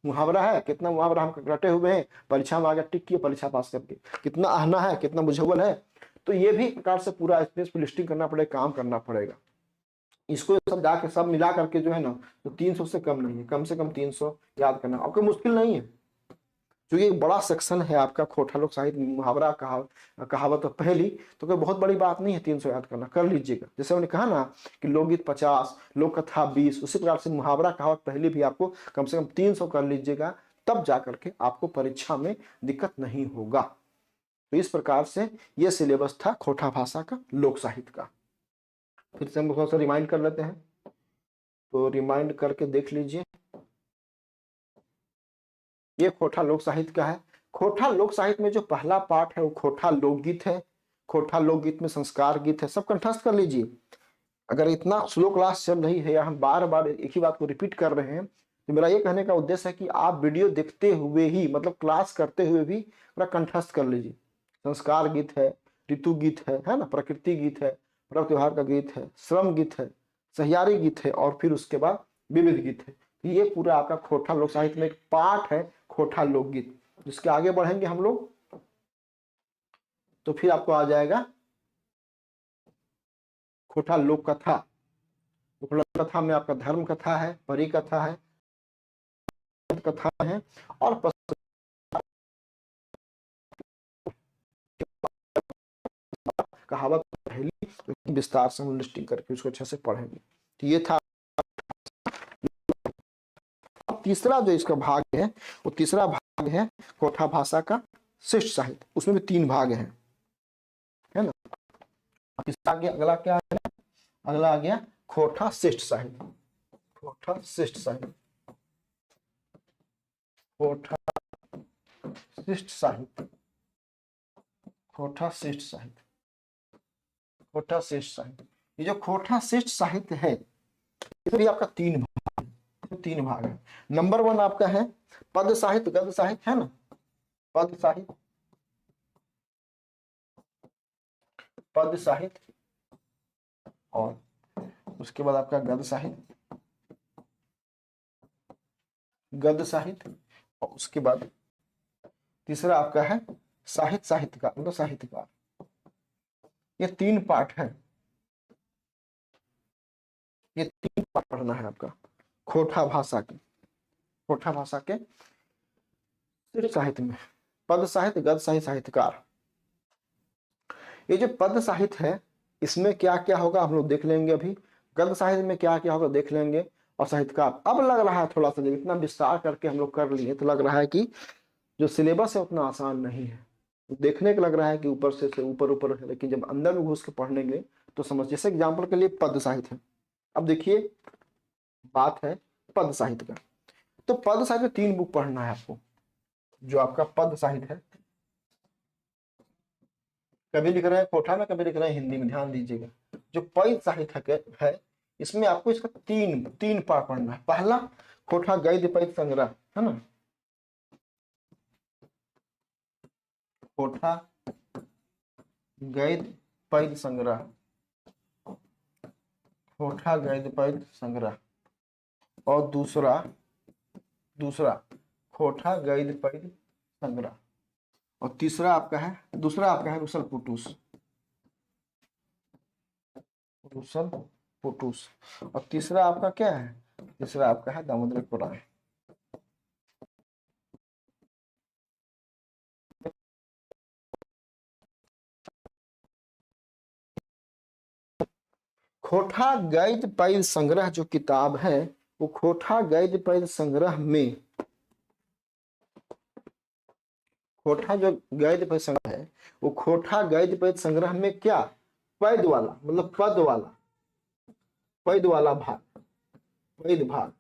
मुहावरा है, कितना मुहावरा हम रटे हुए हैं, परीक्षा में आगे टिक किए परीक्षा पास करके, कितना आहना है, कितना बुझौल है, तो ये भी प्रकार से पूरा स्पेस पर लिस्टिंग करना पड़ेगा, काम करना पड़ेगा। इसको सब जाके सब मिला करके जो है ना तो 300 से कम नहीं है, कम से कम 300 याद करना आपको मुश्किल नहीं है, क्योंकि एक बड़ा सेक्शन है आपका खोटा लोक साहित्य, मुहावरा, कहावत और पहेली, तो कोई बहुत बड़ी बात नहीं है 300 याद करना, कर लीजिएगा। जैसे मैंने कहा ना कि लोकगीत 50, लोक कथा 20, उसी प्रकार से मुहावरा, कहावत, पहेली भी आपको कम से कम 300 कर लीजिएगा, तब जाकर के आपको परीक्षा में दिक्कत नहीं होगा। तो इस प्रकार से ये सिलेबस था खोटा भाषा का, लोक साहित्य का। फिर से हम थोड़ा सा रिमाइंड कर लेते हैं, तो रिमाइंड करके देख लीजिए। ये खोटा लोक साहित्य का है। खोटा लोक साहित्य में जो पहला पार्ट है वो खोटा लोकगीत है। खोटा लोकगीत में संस्कार गीत है, सब कंठस्थ कर लीजिए। अगर इतना स्लो क्लास चल रही है या हम बार बार एक ही बात को रिपीट कर रहे हैं तो मेरा ये कहने का उद्देश्य है कि आप वीडियो देखते हुए ही, मतलब क्लास करते हुए भी पूरा कंठस्थ कर लीजिए। संस्कार गीत है, ऋतु गीत है ना, प्रकृति गीत है, पर्व त्योहार का गीत है, श्रम गीत है, सहियारी गीत है, और फिर उसके बाद विविध गीत है। तो ये पूरा आपका खोटा लोक साहित्य में एक पार्ट है, खोटा लोकगीत। जिसके आगे बढ़ेंगे हम लोग तो फिर आपको आ जाएगा खोटा लोक कथा। तो लोक कथा में आपका धर्म कथा है, परी कथा है, कथा है, और कहावत पहली विस्तार से हम लिस्टिंग करके उसको अच्छे से पढ़ेंगे। तो ये था। तीसरा जो इसका भाग है वो तीसरा भाग है कोठा भाषा का शिष्ट साहित्य। उसमें भी 3 भाग हैं, है ना। तीसरा अगला क्या है? अगला आ गया खोठा शिष्ट साहित्य। खोठा शिष्ट साहित्य, खोठा शिष्ट साहित्य, खोठा शिष्ट साहित्य, खोठा शिष्ट साहित्य। ये जो खोठा शिष्ट साहित्य है इसमें भी आपका 3 भाग है। नंबर 1 आपका है पद साहित्य, गद्य साहित्य, है ना। पद साहित्य, पद साहित्य, और उसके बाद आपका गद्य साहित्य, गद्य साहित्य, और उसके बाद तीसरा आपका है साहित्य, साहित्यकार मतलब साहित्यकार। ये 3 पार्ट है, ये 3 पार्ट पढ़ना है आपका खोठा भाषा के, खोठा भाषा के सिर्फ साहित्य में। पद साहित्य, गद्य साहित्य, साहित्यकार। ये जो पद साहित्य है इसमें क्या क्या होगा हम लोग देख लेंगे अभी। गद्य साहित्य में क्या क्या होगा देख लेंगे, और साहित्यकार। अब लग रहा है थोड़ा सा, जब इतना विस्तार करके हम लोग कर लिए तो लग रहा है कि जो सिलेबस है उतना आसान नहीं है। देखने को लग रहा है कि ऊपर से ऊपर ऊपर है, लेकिन जब अंदर में घुस के पढ़नेंगे तो समझ। जैसे एग्जाम्पल के लिए पद साहित्य है। अब देखिए बात है पद साहित्य का। तो पद साहित्य 3 बुक पढ़ना है आपको। जो आपका पद साहित्य है, कभी लिख रहे हैं कोठा में, कभी लिख रहे हैं हिंदी में, ध्यान दीजिएगा। जो पद साहित्य है इसमें आपको इसका 3 पार्ट पढ़ना है। पहला कोठा गद्य पद संग्रह, है ना। कोठा गद्य पद संग्रह, कोठा गद्य पद संग्रह। और दूसरा खोठा गद्य पद संग्रह। और दूसरा आपका है रुसल पुटुस, रुसल पुटुस। और तीसरा आपका क्या है? तीसरा आपका है दामोदर पुराण। खोठा गद्य पद संग्रह जो किताब है वो खोठा गद्य पद संग्रह में, खोठा जो गद्य पद संग्रह है वो खोठा गद्य पद संग्रह में क्या पद वाला, मतलब पद वाला भाग, पद भाग,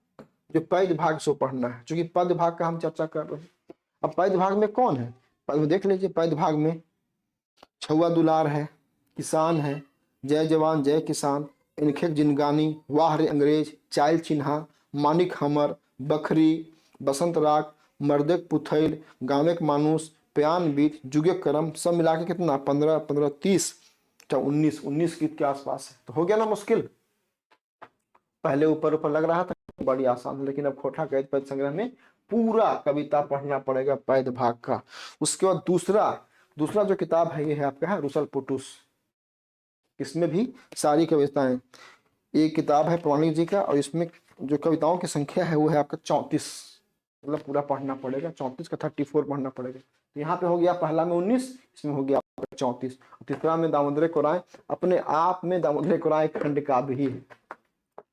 जो पद भाग से पढ़ना है। क्योंकि पद भाग का हम चर्चा कर रहे हैं। अब पद भाग में कौन है? देख लीजिए पद भाग में छुआ दुलार है, किसान है, जय जवान जय किसान, इनखेक जिनगानी, वाह रे अंग्रेज, चाइल चिन्हा, मानिक हमर, बखरी, बसंत राग, मर्दक पुथैल, गावेक मानुस, प्यान बीत, जुगे करम, सब मिला के कितना 15 15 30 19 गीत के आसपास है। तो हो गया ना मुश्किल। पहले ऊपर ऊपर लग रहा था बड़ी आसान, लेकिन अब खोठा गद्य पद संग्रह में पूरा कविता पढ़ना पड़ेगा पद भाग का। उसके बाद दूसरा जो किताब है ये है आपका है रुसल पुटुस। इसमें भी सारी कविताएं, एक किताब है पौराणिक जी का, और इसमें जो कविताओं की संख्या है वो है आपका 34। मतलब पूरा पढ़ना पड़ेगा 34 का 34 पढ़ना पड़ेगा। तो यहाँ पे हो गया पहला में 19, इसमें हो गया 34। तीसरा में दामोदर कोराय, अपने आप में दामोदर कोराय खंड काव्य ही है।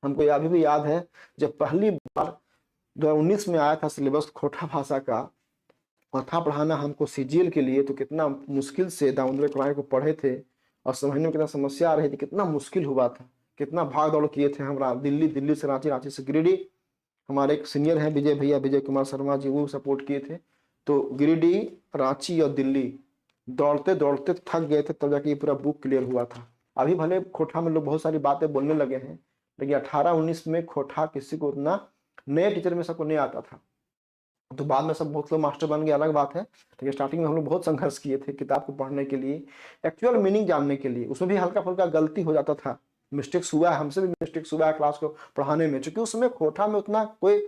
हमको अभी भी याद है जब पहली बार 2019 में आया था सिलेबस खोठा भाषा का कथा पढ़ाना हमको सीजीएल के लिए, तो कितना मुश्किल से दामोदर कोराय को पढ़े थे और समझने में कितना समस्या आ रही थी, कितना मुश्किल हुआ था, कितना भाग दौड़ किए थे हम। दिल्ली से रांची, रांची से गिरिडीह। हमारे एक सीनियर हैं विजय भैया, विजय कुमार शर्मा जी, वो सपोर्ट किए थे। तो गिरिडीह, रांची और दिल्ली दौड़ते दौड़ते थक गए थे, तब जाके ये पूरा बुक क्लियर हुआ था। अभी भले खोठा में लोग बहुत सारी बातें बोलने लगे हैं, लेकिन 18-19 में खोठा किसी को उतना नए टीचर में सबको नहीं आता था, तो बाद में सब बहुत लोग मास्टर बन गए, अलग बात है। लेकिन स्टार्टिंग में हम लोग बहुत संघर्ष किए थे किताब को पढ़ने के लिए, एक्चुअल मीनिंग जानने के लिए। उसमें भी हल्का फुल्का गलती हो जाता था, मिस्टेक्स हुआ है, हमसे भी मिस्टेक्स हुआ है क्लास को पढ़ाने में, क्योंकि उसमें कोठा में उतना कोई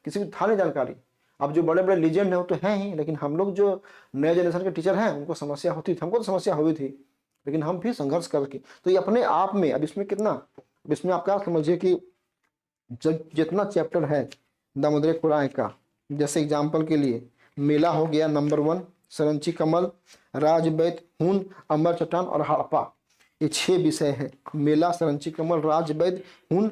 किसी को था नहीं जानकारी। अब जो बड़े बड़े लीजेंड है वो तो हैं ही, लेकिन हम लोग जो नए जनरेशन के टीचर हैं उनको समस्या होती थी, हमको तो समस्या हुई थी, लेकिन हम भी संघर्ष करके। तो ये अपने आप में अब इसमें कितना, अब इसमें आप क्या समझिए कि जब जितना चैप्टर है दामोदर कुरान का, जैसे एग्जाम्पल के लिए मेला हो गया नंबर 1, सरंची कमल, राजवैद, हून, अमर चट्टान और हड़प्पा, ये 6 विषय है। मेला, सरंची कमल, राजवैद, हून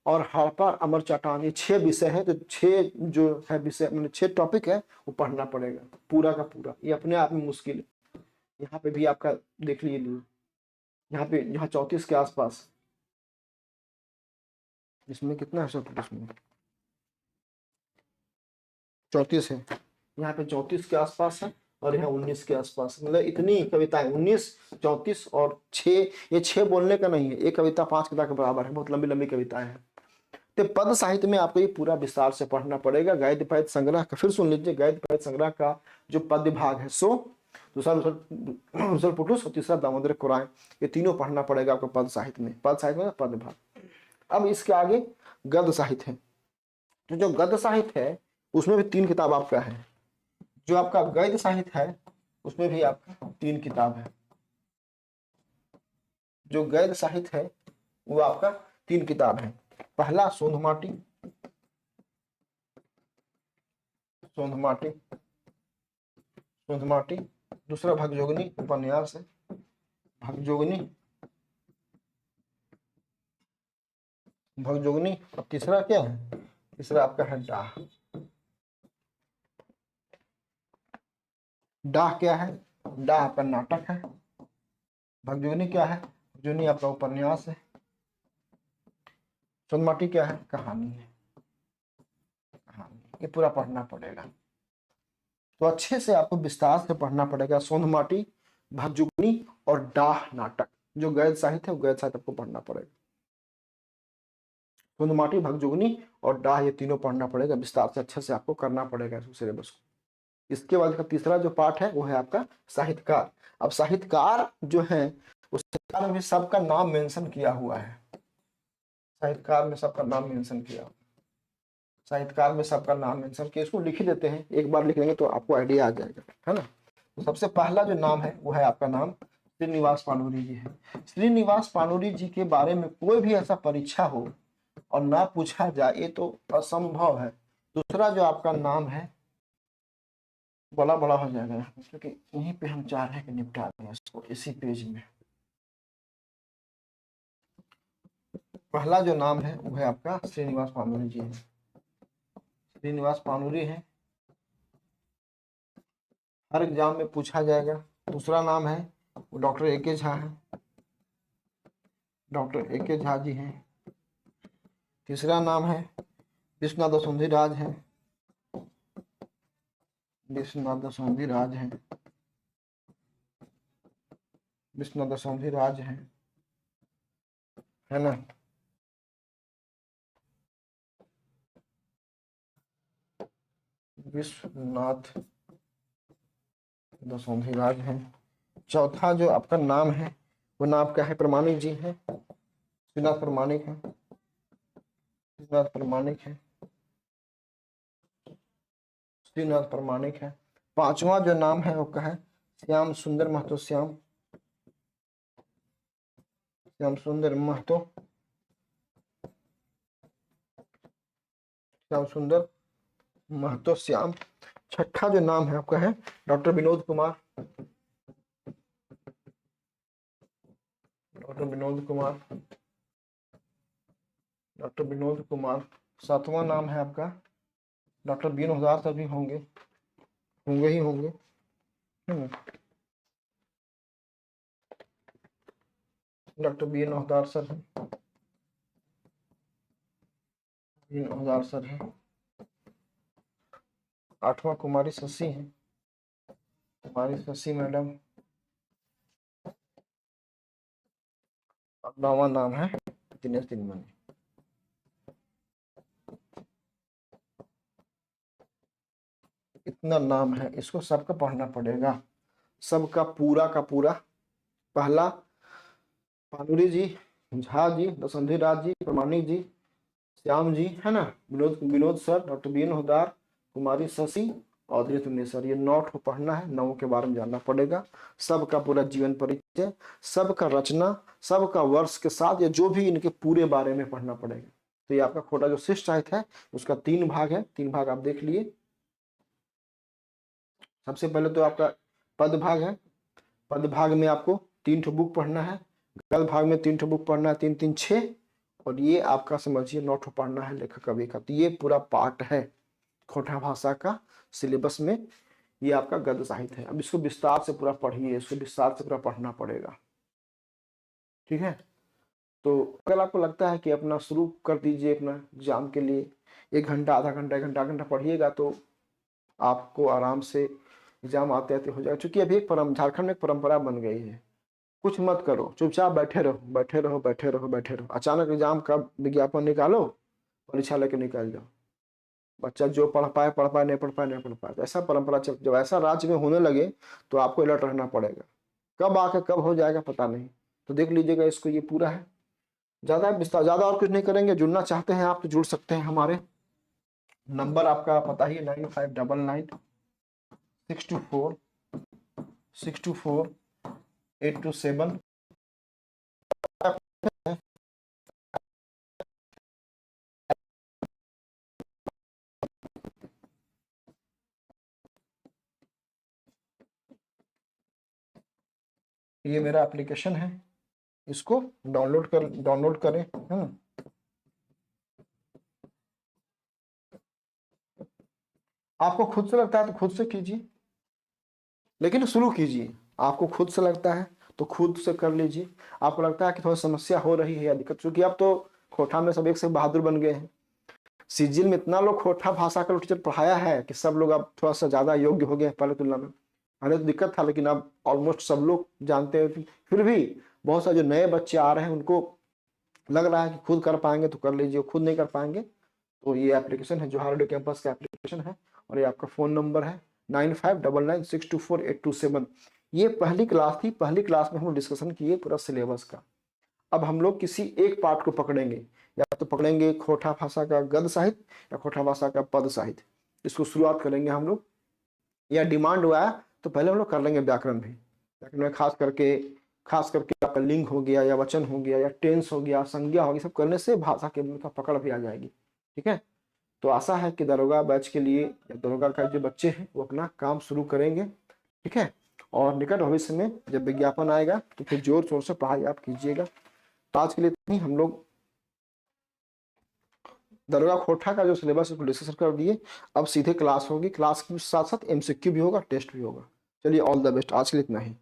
और हड़प्पा, अमर चट्टान, ये 6 विषय है। तो 6 जो है विषय, मतलब 6 टॉपिक है, वो पढ़ना पड़ेगा पूरा का पूरा। ये अपने आप में मुश्किल है। यहाँ पे भी आपका देख लीजिए, यहाँ पे यहाँ 34 के आसपास, इसमें कितना है सब, इसमें 34 है, यहाँ पे 34 के आसपास है, और यहाँ 19 के आसपास, मतलब इतनी कविताएं, 19, 34 और 6, ये 6 बोलने का नहीं है, एक कविता 5 कविता के बराबर है, बहुत लंबी लंबी कविताएं हैं। तो पद साहित्य में आपको ये पूरा विस्तार से पढ़ना पड़ेगा। गद्य पद्य संग्रह का फिर सुन लीजिए, गद्य पद्य संग्रह का जो पद्य भाग है सो, दूसरा रुसल पुटुस और तीसरा दामोदर कुरान, ये तीनों पढ़ना पड़ेगा आपको पद साहित्य में। पद साहित्य में पद्य भाग। अब इसके आगे गद्य साहित्य है। तो जो गद्य साहित्य है उसमें भी 3 किताब आपका है। जो आपका गद्य साहित्य है उसमें भी आपका 3 किताब है। जो गद्य साहित्य है वो आपका 3 किताब है। पहला सोंधमाटी, सोंधमाटी, सोंधमाटी, दूसरा भगजोगनी उपन्यास है, भगजोगनी, भगजोगनी, और तीसरा क्या है, तीसरा आपका है डाह। डाह क्या है, डाह आपका नाटक है। भगजोगनी क्या है, भगजोगनी आपका उपन्यास है। सोंधमाटी क्या है, कहानी है, कहानी। ये पूरा पढ़ना पड़ेगा। तो अच्छे से आपको विस्तार से पढ़ना पड़ेगा सोंधमाटी, भगजुगनी और डाह नाटक। जो गद्य साहित्य है वो गद्य साहित्य आपको पढ़ना पड़ेगा। सोंधमाटी, भगजुगनी और डाह, ये तीनों पढ़ना पड़ेगा विस्तार से, अच्छे से आपको करना पड़ेगा इस सिलेबस को। इसके बाद का तीसरा जो पार्ट है वो है आपका साहित्यकार। अब साहित्यकार जो है उस साहित्यकार में भी सबका नाम मेंशन किया हुआ है। साहित्यकार में सबका नाम मेंशन किया, साहित्यकार में सबका नाम मेंशन किया। इसको लिख ही देते हैं, एक बार लिख लेंगे तो आपको आइडिया आ जाएगा, है ना। तो सबसे पहला जो नाम है वो है आपका नाम श्रीनिवास पानूरी जी है। श्रीनिवास पानूरी जी के बारे में कोई भी ऐसा परीक्षा हो और ना पूछा जाए ये तो असंभव है। दूसरा जो आपका नाम है बड़ा बड़ा हो जाएगा, क्योंकि यहीं पे हम चाह रहे हैं कि निपटा दें इसको इसी पेज में। पहला जो नाम है वो है आपका श्रीनिवास पानूरी जी है। श्रीनिवास पानूरी है, हर एग्जाम में पूछा जाएगा। दूसरा नाम है वो डॉक्टर ए.के. झा है, डॉक्टर ए.के. झा जी हैं। तीसरा नाम है विश्वनाथ दसौंधी राज है, विश्वनाथ दसौंधी राज है, विश्वनाथ दसौंधी राज है ना। विश्वनाथ दसौंधी राज है। चौथा जो आपका नाम है वो नाम क्या है, प्रमाणिक जी है, श्रीनाथ प्रमाणिक है, श्रीनाथ प्रमाणिक है, श्रीनाथ प्रमाणिक है। पांचवा जो नाम है वो क्या है, श्याम सुंदर महतो, श्याम सुंदर महतो, श्याम सुंदर महतो श्याम। छठा जो नाम है आपका है doctor Vinod Kumar, doctor Vinod Kumar, doctor Vinod Kumar. सातवां नाम है आपका डॉक्टर बी. एन. सर भी होंगे, होंगे ही होंगे। Doctor B. एन. सर है, बी. एन. सर है। आठवां कुमारी शशि है, कुमारी शशि मैडम। और नौवां नाम है दिनेश दिनमणि। इतना नाम है, इसको सबका पढ़ना पड़ेगा, सबका पूरा का पूरा। पहला पानुरी जी, झा जी, दशंधि राज जी, प्रमाणिक जी, श्याम जी, है ना, Vinod sir, doctor B N Hudar, Kumari Shashi और धीरे सर। ये 9 को पढ़ना है, 9 के बारे में जानना पड़ेगा। सबका पूरा जीवन परिचय, सबका रचना, सबका वर्ष के साथ, या जो भी इनके पूरे बारे में पढ़ना पड़ेगा। तो ये आपका खोटा जो शिष्ट साहित्य है उसका 3 भाग है, 3 भाग आप देख लिए। सबसे पहले तो आपका पद भाग है, पद भाग में आपको 3 ठो बुक पढ़ना है, गद भाग में 3 ठो बुक पढ़ना है, 3 3 6, और ये आपका समझिए 9 ठो पढ़ना है लेखक कवि का। तो ये पूरा पार्ट है खोटा भाषा का सिलेबस में, ये आपका गद्य साहित्य है। अब इसको विस्तार से पूरा पढ़िए, इसको विस्तार से पूरा पढ़ना पड़ेगा, ठीक है। तो अगर आपको लगता है कि अपना शुरू कर दीजिए अपना एग्जाम के लिए, 1 घंटा, आधा घंटा, 1 घंटा, 1 घंटा पढ़िएगा तो आपको आराम से एग्जाम आते आते हो जाएगा। क्योंकि अभी एक झारखंड में एक परंपरा बन गई है, कुछ मत करो, चुपचाप बैठे रहो, बैठे रहो, बैठे रहो, बैठे रहो। अचानक एग्जाम का विज्ञापन निकालो, परीक्षा लेके निकल जाओ। बच्चा जो पढ़ पाए पढ़ पाए, नहीं पढ़ पाए नहीं पढ़ पाए। तो ऐसा परंपरा जब ऐसा राज्य में होने लगे तो आपको अलर्ट रहना पड़ेगा। कब आके कब हो जाएगा पता नहीं। तो देख लीजिएगा इसको, ये पूरा है। ज़्यादा विस्तार, ज़्यादा और कुछ नहीं करेंगे। जुड़ना चाहते हैं आप तो जुड़ सकते हैं। हमारे नंबर आपका पता ही है, 9599624624 827। ये मेरा एप्लीकेशन है, इसको डाउनलोड करें, है ना। आपको खुद से लगता है तो खुद से कीजिए, लेकिन शुरू कीजिए। आपको खुद से लगता है तो खुद से कर लीजिए। आपको लगता है कि थोड़ी समस्या हो रही है या दिक्कत, क्योंकि अब तो खोटा में सब एक से बहादुर बन गए हैं। सीजीएल में इतना लोग खोटा भाषा का टीचर पढ़ाया है कि सब लोग अब थोड़ा सा ज्यादा योग्य हो गए पहले तुलना में। पहले तो दिक्कत था, लेकिन अब ऑलमोस्ट सब लोग जानते हैं। फिर भी बहुत सारे जो नए बच्चे आ रहे हैं उनको लग रहा है कि खुद कर पाएंगे तो कर लीजिए, खुद नहीं कर पाएंगे तो ये एप्लीकेशन है, जोहार रेडियो कैंपस का एप्लीकेशन है। और ये आपका फ़ोन नंबर है 9599624827। ये पहली क्लास थी, पहली क्लास में हम डिस्कशन किए पूरा सिलेबस का। अब हम लोग किसी एक पार्ट को पकड़ेंगे, या तो पकड़ेंगे खोटा भाषा का गद्य साहित्य या खोटा भाषा का पद साहित्य। इसको शुरुआत करेंगे हम लोग, या डिमांड हुआ है तो पहले हम लोग कर लेंगे व्याकरण भी। व्याकरण में खास करके आपका लिंग हो गया, या वचन हो गया, या टेंस हो गया, संज्ञा हो गई, सब करने से भाषा के का पकड़ भी आ जाएगी, ठीक है। तो आशा है कि दरोगा बैच के लिए या दरोगा का जो बच्चे हैं वो अपना काम शुरू करेंगे, ठीक है। और निकट भविष्य में जब विज्ञापन आएगा तो फिर जोर शोर से पढ़ाई आप कीजिएगा। तो आज के लिए नहीं, हम लोग दरोगा खोटा का जो सिलेबस उसको डिस्कस कर दिए। अब सीधे क्लास होगी, क्लास के साथ साथ एमसीक्यू भी होगा, टेस्ट भी होगा। चलिए, ऑल द बेस्ट। आज के लिए इतना ही।